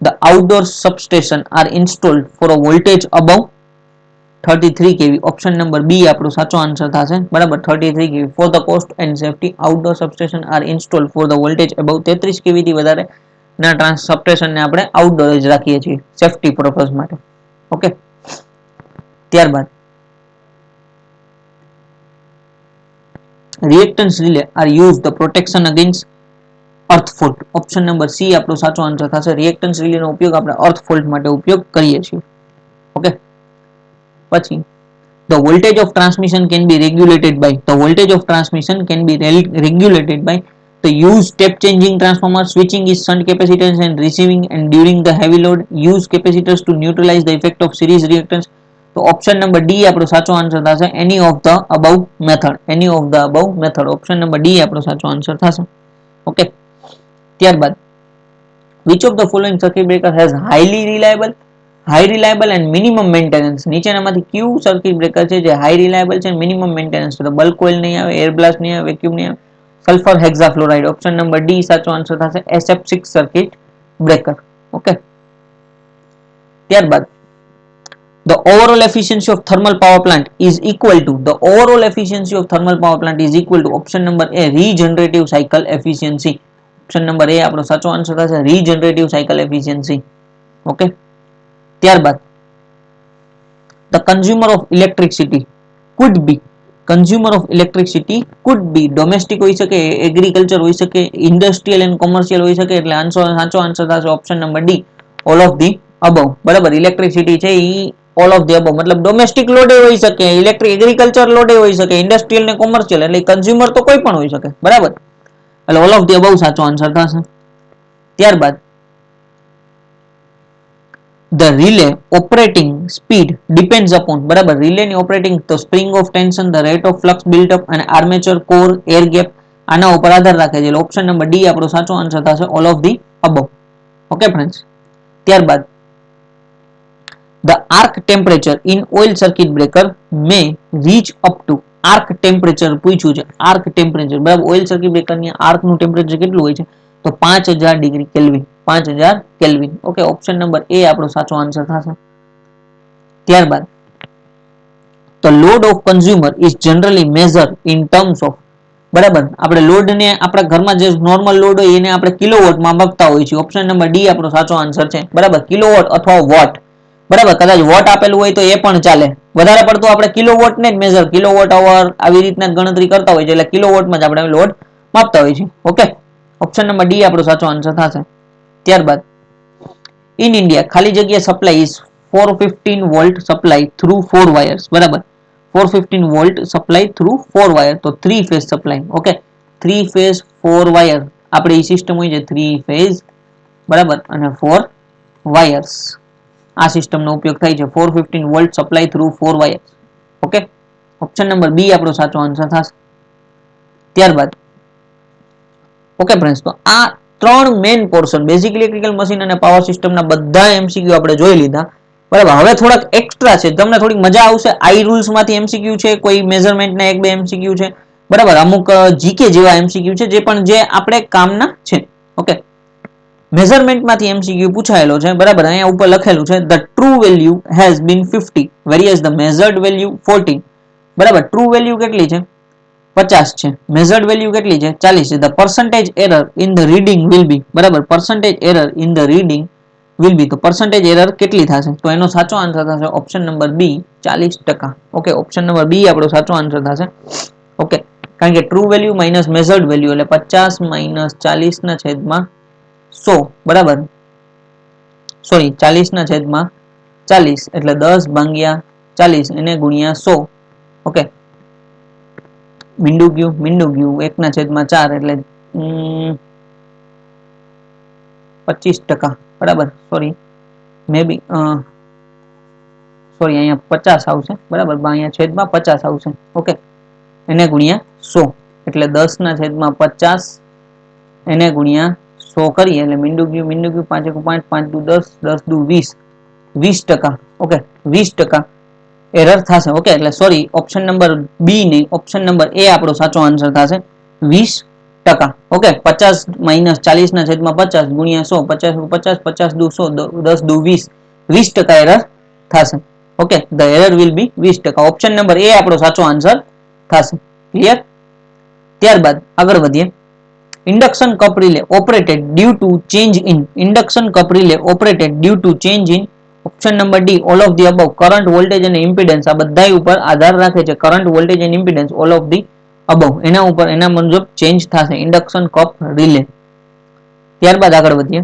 the outdoor substation are installed for a voltage above 33 kV. Option number B આપણો સાચો આન્સર થશે. બરાબર, 33 kV. For the cost and safety, outdoor substation are installed for the voltage above 33 kV થી વધારે ના trans substation ને આપણે outdoor જ રાખીએ છીએ સેફટી પર્પઝ માટે. ઓકે, ત્યારબાદ reactance relay are used the protection against earth fault. Option number C આપણો સાચો આન્સર થશે. reactance relay નો ઉપયોગ આપણે earth fault માટે ઉપયોગ કરીએ છીએ. ઓકે, પછી the voltage of transmission can be regulated by the use step changing transformer, switching is shunt capacitance and receiving and during the heavy load use capacitors to neutralize the effect of series reactance. તો option number D આપણો સાચો answer થશે. એની of the above method. Option number D આપણો સાચો answer થશે. Okay, ત્યારબાદ which of the following circuit breaker has high reliable and minimum maintenance? નીચેનામાંથી કયું સર્કિટ બ્રેકર છે જે હાઈ રિલાયબલ છે, મિનિમમ મેન્ટેનન્સ છે? તો બલ્ક કોઇલ નહીં આવે, એર બ્લાસ્ટ નહીં આવે, વેક્યુમ નહીં આવે, સલ્ફર હેક્સાફ્લોરાઇડ. ઓપ્શન નંબર ડી સાચો આન્સર થશે. SF6 circuit breaker. ઓકે, ત્યારબાદ the overall efficiency of thermal power plant is equal to option number A regenerative cycle efficiency. Option number A આપણો સાચો answer થશે. Regenerative cycle efficiency. ઓકે, ત્યારબાદ the consumer of electricity could be domestic હોઈ શકે, agriculture હોઈ શકે, industrial and commercial હોઈ શકે. એટલે સાચો આન્સર થશે option number D all of the above. બરાબર, ઇલેક્ટ્રિસિટી છે એ ઓલ ઓફ ધી અબવ મતલબ ડોમેસ્ટિક લોડે હોઈ શકે, ઇલેક્ટ્રિક એગ્રીકલ્ચર લોડે હોઈ શકે, ઇન્ડસ્ટ્રીયલ ને કોમર્શિયલ, એટલે કન્ઝ્યુમર તો કોઈ પણ હોઈ શકે. બરાબર, એટલે ઓલ ઓફ ધી અબવ સાચો આન્સર થશે. ત્યારબાદ the relay operating speed depends upon. બરાબર, રિલે ની ઓપરેટિંગ તો spring of tension, the rate of flux built up અને આર્મેચર કોર એર ગેપ આના ઉપર આધાર રાખે છે. એટલે ઓપ્શન નંબર ડી આપણો સાચો આન્સર થશે. All of the above. Okay friends, ત્યારબાદ the arc temperature in oil circuit breaker may reach up to arc temperature પૂછ્યું છે. આર્ક ટેમ્પરેચર, બરાબર, ઓઇલ સર્કિટ બ્રેકર ની આર્ક નું ટેમ્પરેચર કેટલું હોય છે? તો 5000 degree kelvin. 5000 kelvin. Okay, option number A આપણો સાચો આન્સર થશે. ત્યારબાદ the load of consumer is generally measured in terms of. બરાબર, આપણે લોડ ને આપણા ઘરમાં જે નોર્મલ લોડ હોય એને આપણે કિલોવોટમાં માપતા હોઈએ છીએ. ઓપ્શન નંબર ડી આપણો સાચો આન્સર છે. બરાબર, કિલોવોટ અથવા વોટ. બરાબર, કદાચ વોટ આપેલું હોય તો એ પણ ચાલે. વધારે પડતું આપણે કિલોવોટ ને જ મેજર, કિલોવોટ અવર આવી રીતના ગણતરી કરતા હોય છે, એટલે કિલોવોટમાં જ આપણે લોડ માપતા હોય છે. ઓકે, ઓપ્શન નંબર ડી આપણો સાચો આન્સર થશે. ત્યારબાદ ઇન ઇન્ડિયા ખાલી જગ્યા supply is 415 volt supply through 4 wires. બરાબર, 415 વોલ્ટ સપ્લાય થ્રુ 4 વાયર, તો 3 phase supply. Okay, 3 phase 4 wire આપણે એ સિસ્ટમ હોય છે 3 ફેઝ. બરાબર, અને 4 વાયર્સ આ સિસ્ટમનો ઉપયોગ થાય છે. 415 volt supply through 4 wires. Okay, option number B આપણો સાચો આન્સર થશે. ત્યારબાદ ઓકે ફ્રેન્ડ્સ, તો આ ત્રણ main portion basic electrical machine અને પાવર સિસ્ટમના બધા એમસીક્યુ આપણે જોઈ લીધા. બરાબર, હવે થોડાક એક્સ્ટ્રા છે, તમને થોડીક મજા આવશે. આઈ રૂલ્સ માંથી એમસીક્યુ છે, કોઈ મેઝરમેન્ટ ના 1-2 એમસીક્યુ છે. બરાબર, અમુક જીકે જેવા એમસીક્યુ છે જે પણ જે આપણે કામના છે. ઓકે, મેઝરમેન્ટ માંથી એમસીક્યુ પૂછાયેલો છે. બરાબર, અહીંયા ઉપર લખેલું છે the true value has been 50 whereas the measured value 14. બરાબર, ટ્રુ વેલ્યુ કેટલી છે? 50 છે. મેઝર્ડ વેલ્યુ કેટલી છે? 40 છે. the percentage error in the reading will be. બરાબર, percentage error in the reading will be, તો percentage error કેટલી થશે? તો એનો સાચો આન્સર થશે option number B 40%. Okay, option number B આપણો સાચો આન્સર થશે. ઓકે, કારણ કે true value minus measured value એટલે 50 માઇનસ 40 ના છેદમાં 100. બરાબર, સોરી 40 ના છેદમાં 40 એટલે 10 ભાગ્યા 40 એને ગુણ્યા 100. ઓકે, મીંડું ગયું 1 ના છેદમાં 4 એટલે 25%. બરાબર, સોરી મે બી સોરી અહીંયા 50 આવશે. બરાબર, અહીંયા છેદમાં 50 આવશે. ઓકે, એને ગુણ્યા 100 એટલે 10 ના છેદમાં 50 એને ગુણ્યા 100 કરીએ એટલે મીંડું 5 5 5 દુ 10 10 દુ 20 20%. ઓકે 20% એરર થશે. ઓકે એટલે સોરી ઓપ્શન નંબર બી નહીં, ઓપ્શન નંબર એ આપણો સાચો આન્સર થશે 20%. ઓકે 50 માઇનસ 40 ના છેદમાં 50 ગુણ્યા 100 50 50 દુ 100 10 દુ 20 20% એરર થશે. Okay the error will be 20%. Option number A આપણો સાચો આન્સર થશે. ક્લિયર? ત્યારબાદ આગળ વધીએ. induction cup relay operated due to change in induction cup relay operated due to change in option number D all of the above. Current voltage અને impedance આ બધા ઉપર આધાર રાખે છે. કરંટ વોલ્ટેજ અને impedance all of the above એના ઉપર એના મુજબ ચેન્જ થશે ઇન્ડક્શન કપ રિલે. ત્યારબાદ આગળ વધીએ.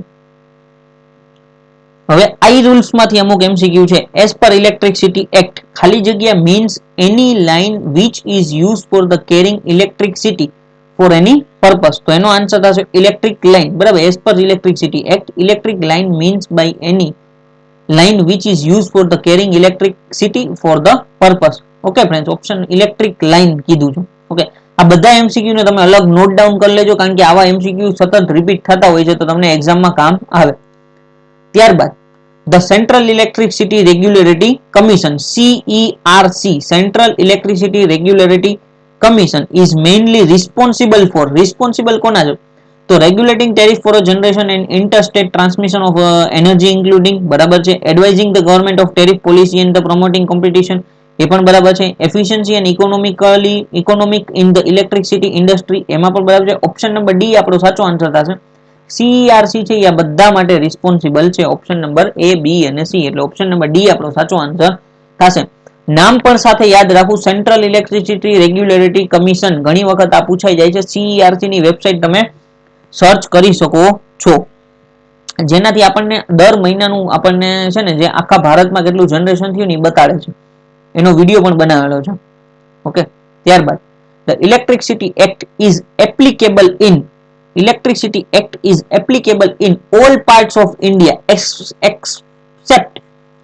હવે આઈ રૂલ્સ માંથી અમુક એમસીક્યુ છે. એઝ પર ઇલેક્ટ્રિસિટી એક્ટ ખાલી જગ્યા means any line which is use for the carrying electricity for any purpose. તો એનો આન્સર થશે ઇલેક્ટ્રિક લાઇન. બરાબર. As per electricity act electric line means by any line which is used for the carrying electricity for the purpose. Okay friends, option electric line કીધું છે. Okay આ બધા MCQ ને તમે અલગ નોટ ડાઉન કરી લેજો કારણ કે આવા એમસીક્યુ સતત રિપીટ થતા હોય છે તો તમને એક્ઝામમાં કામ આવે. ત્યારબાદ the Central Electricity Regulatory Commission CERC Central Electricity Regulatory Commission is mainly responsible કોના છે તો regulating tariff for a generation and interstate transmission of energy including બરાબર છે. advising the government of tariff policy and the promoting competition એ પણ બરાબર છે. efficiency and economic in the electricity industry એમાં પણ બરાબર છે. ઓપ્શન નંબર ડી આપણો સાચો આન્સર થશે. CERC છે એ આ બધા માટે રિસ્પોન્સિબલ છે. ઓપ્શન નંબર એ બી અને સી એટલે ઓપ્શન નંબર ડી આપણો સાચો આન્સર થશે. નામ પણ સાથે યાદ રાખવું સેન્ટ્રલ ઇલેક્ટ્રિસિટી રેગ્યુલેટરી કમિશન ઘણી વખત આ પૂછાઈ જાય છે. CERC ની વેબસાઇટ તમે સર્ચ કરી શકો છો જેનાથી આપણને દર મહિનાનું આપણને છે ને જે આખા ભારતમાં કેટલું જનરેશન થયું ને એ બતાડે છે. એનો વિડીયો પણ બનાવેલો છે. ઓકે ત્યારબાદ the electricity act is applicable in electricity act is applicable in all parts of India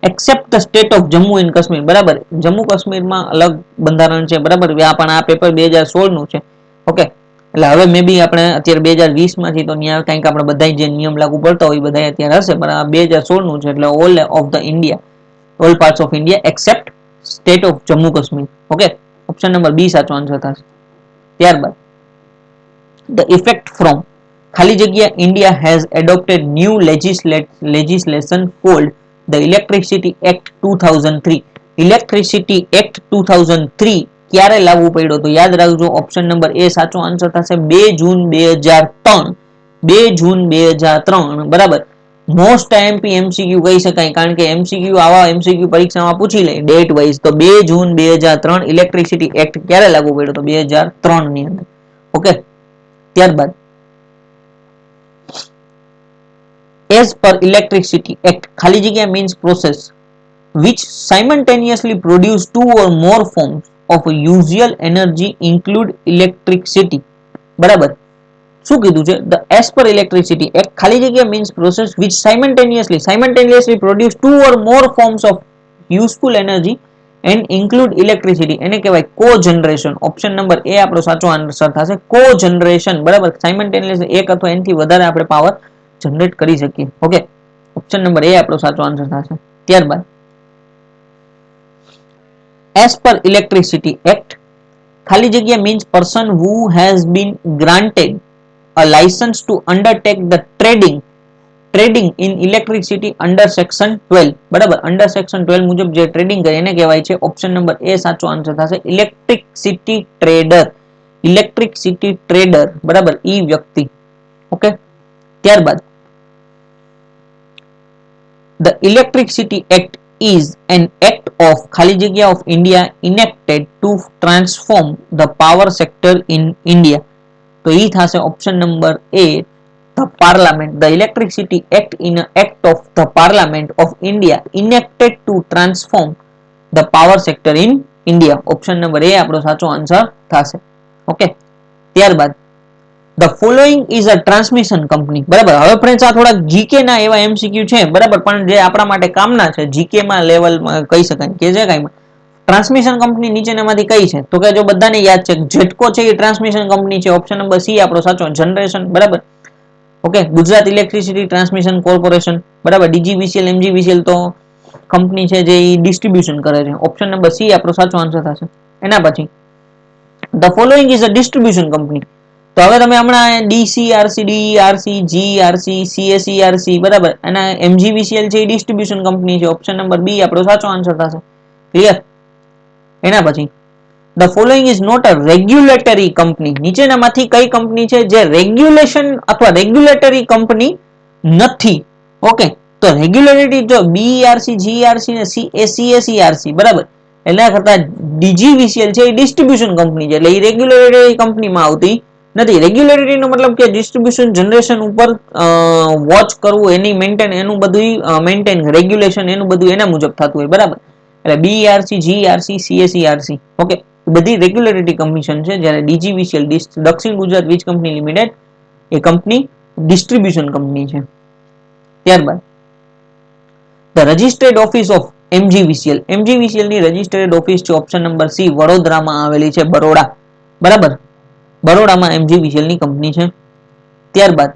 accept the state of Jammu and Kashmir. બરાબર. જમ્મુ કાશ્મીરમાં અલગ બંધારણ છે. બરાબર. પણ આ પેપર 2016 નું છે. ઓકે એટલે હવે મે બી આપણે અત્યારે 2020 માંથી તો ત્યાં કંઈક આપણે બધા જે નિયમ લાગુ પડતા હોય બધા અત્યારે હશે પણ આ 2016 નું છે એટલે all of the India all parts of India except state of Jammu Kashmir. Okay option number B સાચો આન્સર થશે. ત્યારબાદ ધ ઇફેક્ટ ફ્રોમ ખાલી જગ્યા India has adopted new legislation called the electricity act 2003. Electricity act 2003 ક્યારે લાગુ પડ્યો તો યાદ રાખજો ઓપ્શન નંબર એ સાચો આન્સર થશે 2 જૂન 2003. 2 જૂન 2003. બરાબર. મોસ્ટ આઈએમપી એમસીક્યુ કહી શકાય કારણ કે એમસીક્યુ આવા એમસીક્યુ પરીક્ષામાં પૂછી લે ડેટ વાઇઝ તો 2 જૂન 2003 ઇલેક્ટ્રિસિટી એક્ટ ક્યારે લાગુ પડ્યો તો 2003 ની અંદર. ઓકે ત્યારબાદ એઝ પર ઇલેક્ટ્રિસિટી એક્ટ ખાલી જગ્યા means process which simultaneously produce two or more forms of usual energy include electricity. બરાબર. શું કીધું છે the as per electricity act ખાલી જગ્યા means process which simultaneously produce two or more forms of useful energy and include electricity એને કહેવાય co-generation. Option number A આપણો સાચો આન્સર થશે co-generation. બરાબર. simultaneously એક અથવા એનાથી વધારે આપણે પાવર જનરેટ કરી શકીએ. ઓકે ઓપ્શન નંબર એ આપણો સાચો આન્સર થશે. ત્યારબાદ as per electricity act ખાલી જગ્યા means person who has been granted a license to undertake the trading in electricity under section 12. બરાબર. under section 12 મુજબ જે ટ્રેડિંગ કરે એને કહેવાય છે. ઓપ્શન નંબર એ સાચો આન્સર થશે ઇલેક્ટ્રિસિટી ટ્રેડર. બરાબર. ઈ વ્યક્તિ. ઓકે ત્યારબાદ the electricity act is an act of ખાલી જગ્યા of India enacted to transform the power sector in India. તો ઈ થશે option number A the parliament. The electricity act in an act of the parliament of India enacted to transform the power sector in India. Option number A આપણો સાચો answer થશે. Okay ત્યારબાદ the following is a transmission company. બરાબર. હવે friends આ થોડા GK ના એવા એમસીક્યુ છે. બરાબર. પણ જે આપણા માટે કામના છે જીકે માં લેવલમાં કહી શકાય કે છે કાંઈ ટ્રાન્સમિશન કંપની નીચેનામાંથી કઈ છે તો કે જો બધાને યાદ છે જેટકો છે એ ટ્રાન્સમિશન કંપની છે. ઓપ્શન નંબર સી આપણો સાચો જનરેશન. બરાબર. Okay, Gujarat electricity transmission corporation, બરાબર. ડીજીવીસીએલ એમજીવીસીએલ તો કંપની છે જે ડિસ્ટ્રીબ્યુશન કરે છે. ઓપ્શન નંબર સી આપણો સાચો આન્સર થશે. એના પછી the following is a distribution company. તો હવે તમે હમણાં ડીસીઆરસી, ડીઆરસી, જીઆરસી, સીએસઈઆરસી, બરાબર, અને એમજીવીસીએલ છે એ ડિસ્ટ્રીબ્યુશન કંપની છે. ઓપ્શન નંબર બી આપણો સાચો આન્સર થશે. ક્લિયર? એના પછી the following is not a regulatory company. નીચેનામાંથી કઈ કંપની છે જે રેગ્યુલેશન અથવા રેગ્યુલેટરી કંપની નથી? ઓકે, તો રેગ્યુલેટરી જો બીઆરસી, જીઆરસી ને સીએસઈઆરસી, બરાબર, એના કરતા ડીજીવીસીએલ છે એ ડિસ્ટ્રીબ્યુશન કંપની છે, એટલે એ રેગ્યુલેટરી કંપનીમાં આવતી નથી. રેગ્યુલેટરી નો મતલબ કે ડિસ્ટ્રીબ્યુશન જનરેશન ઉપર વોચ કરવું, એની મેન્ટેન, એનું બધું મેન્ટેન, રેગ્યુલેશન એનું બધું એના મુજબ થતું હોય, બરાબર. એટલે બીઆરસી, જીઆરસી, સીએસઈઆરસી, ઓકે, બધી રેગ્યુલેટરી કમિશન છે. જ્યારે ડીજીવીસીએલ દક્ષિણ ગુજરાત વીજ કંપની લિમિટેડ એ કંપની ડિસ્ટ્રીબ્યુશન કંપની છે. ત્યારબાદ the registered office of MGVCL. MGVCL ની રજિસ્ટર્ડ ઓફિસ છે ઓપ્શન નંબર સી વડોદરામાં આવેલી છે, બરોડા, બરાબર. બરોડામાં એમજીવીસીએલ ની કંપની છે. ત્યારબાદ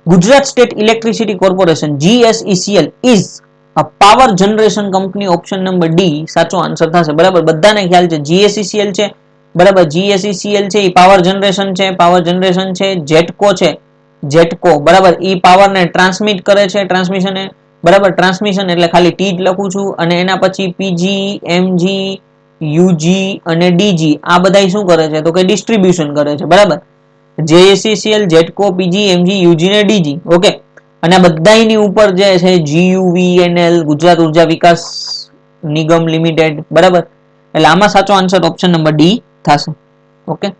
Gujarat state electricity corporation જીએસઈસીએલ is a power generation company. Option number D સાચો આન્સર થશે, બરાબર. બધાને ખ્યાલ છે જીએસઈસીએલ છે, બરાબર. જીએસઈસીએલ છે એ પાવર જનરેશન છે, પાવર જનરેશન છે. જેટકો છે, જેટકો, બરાબર, એ પાવર ને ટ્રાન્સમિટ કરે છે, ટ્રાન્સમિશન, બરાબર. ટ્રાન્સમિશન એટલે ખાલી ટી જ લખું છું. અને એના પછી પીજી, એમજી, યુજી અને ડીજી આ બધા શું કરે છે તો કે ડિસ્ટ્રીબ્યુશન કરે છે, બરાબર. જેએસસીસીએલ, જેટકો, પીજી, એમજી, યુજી ને ડીજી, ઓકે. અને બધાની ઉપર જે છે જીયુવીએનએલ ગુજરાત ઉર્જા વિકાસ નિગમ લિમિટેડ, બરાબર. એટલે આમાં સાચો આન્સર ઓપ્શન નંબર ડી થશે. ઓકે.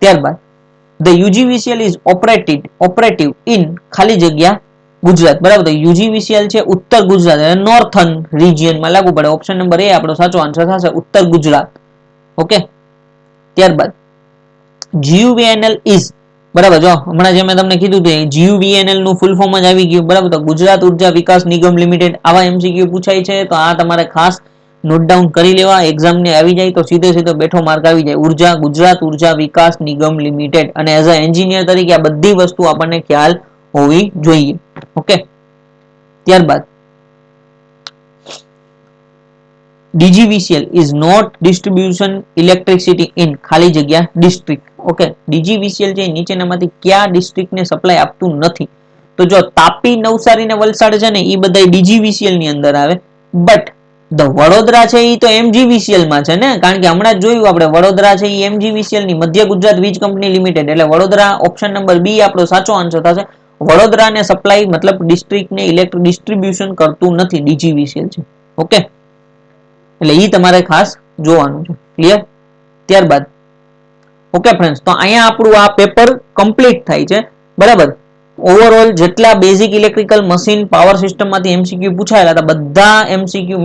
ત્યારબાદ the UGVCL is operative in ખાલી જગ્યા ગુજરાત, બરાબર. યુજીવીસીએલ છે ઉત્તર ગુજરાત, નોર્થન રિજિયનમાં લાગુ પડે. ઓપ્શન નંબર એ આપણો સાચો આન્સર થશે, ઉત્તર ગુજરાત. ઓકે. ત્યારબાદ જીયુવીએનએલ ઇઝ, બરાબર, જો હમણાં જે મેં તમને કીધું હતું જીયુવીએનએલ નું ફૂલ ફોર્મ જ આવી ગયું, બરાબર. તો ગુજરાત ઉર્જા વિકાસ નિગમ લિમિટેડ. આવા એમસીક્યુ પૂછાય છે તો આ તમારે ખાસ નોટ ડાઉન કરી લેવા. એક્ઝામ ને આવી જાય તો સીધો બેઠો માર્ક આવી જાય. ગુજરાત ઉર્જા વિકાસ નિગમ લિમિટેડ. અને એઝ અ એન્જિનિયર તરીકે આ બધી વસ્તુ આપણને ખ્યાલ હોવી જોઈએ. ઓકે. ત્યારબાદ DGVCL is not distribution electricity in ખાલી જગ્યા district. ઓકે, DGVCL જે નીચેનામાંથી કયા ડિસ્ટ્રિક્ટને સપ્લાય આપતું નથી? તો જો તાપી, નવસારી ને વલસાડ છે ને એ બધા DGVCL ની અંદર આવે, બટ ધ વડોદરા છે એ તો MGVCL માં છે ને, કારણ કે હમણાં જ જોયું આપણે વડોદરા છે એ MGVCL ની મધ્ય ગુજરાત વીજ કંપની લિમિટેડ, એટલે વડોદરા ઓપ્શન નંબર બી આપણો સાચો આન્સર થશે. વડોદરાને સપ્લાય મતલબ ડિસ્ટ્રિક્ટને ઇલેક્ટ્રિક ડિસ્ટ્રીબ્યુશન કરતું નથી, DGVCL છે. ઓકે, એટલે એ તમારે ખાસ જોવાનું છે. ક્લિયર? ત્યારબાદ ઓકે ફ્રેન્ડ્સ, તો અહીંયા આપણું આ પેપર કમ્પ્લીટ થાય છે, બરાબર. ઓવરઓલ જેટલા basic electrical machine power system માંથી એમસીક્યુ પૂછાયેલા હતા બધા એમસીક્યુ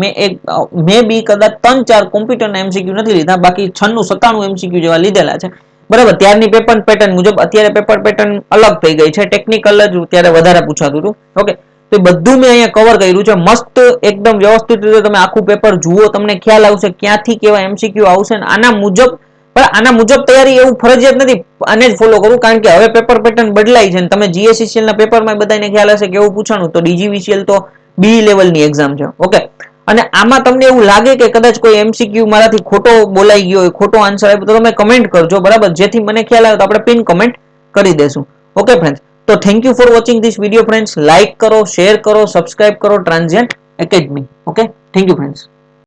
મેં બી કદાચ 3-4 કોમ્પ્યુટરના એમસીક્યુ નથી લીધા, બાકી 96-97 એમસીક્યુ જેવા લીધેલા છે, બરાબર. ત્યારની પેપર પેટર્ન મુજબ અત્યારે પેપર પેટર્ન અલગ થઈ ગઈ છે, ટેકનિકલ જ ત્યારે વધારે પૂછાતું હતું. ઓકે, તો બધું મેં અહીંયા કવર કર્યું છે. મસ્ત એકદમ વ્યવસ્થિત રીતે તમે આખું પેપર જુઓ, તમને ખ્યાલ આવશે ક્યાંથી કેવા એમસીક્યુ આવશે. આના મુજબ તૈયારી એવું ફરજિયાત નથી આને જ ફોલો કરવું, કારણ કે હવે પેપર પેટર્ન બદલાય છે. તમે જીએસસીસીએલ ના પેપરમાં બધાને ખ્યાલ હશે કે એવું પૂછાણું, તો ડીજીવીસીએલ તો બી લેવલની એક્ઝામ છે. ઓકે, અને આમાં તમને એવું લાગે કે કદાચ કોઈ એમસીક્યુ મારાથી ખોટો બોલાઈ ગયો હોય, ખોટો આન્સર આપ્યો, તો તમે કમેન્ટ કરજો, બરાબર, જેથી મને ખ્યાલ આવે તો આપણે પિન કમેન્ટ કરી દેશું. ઓકે ફ્રેન્ડ્સ, તો thank you for watching this video friends. Like કરો, શેર કરો, સબસ્ક્રાઇબ કરો transient academy. Okay, thank you friends.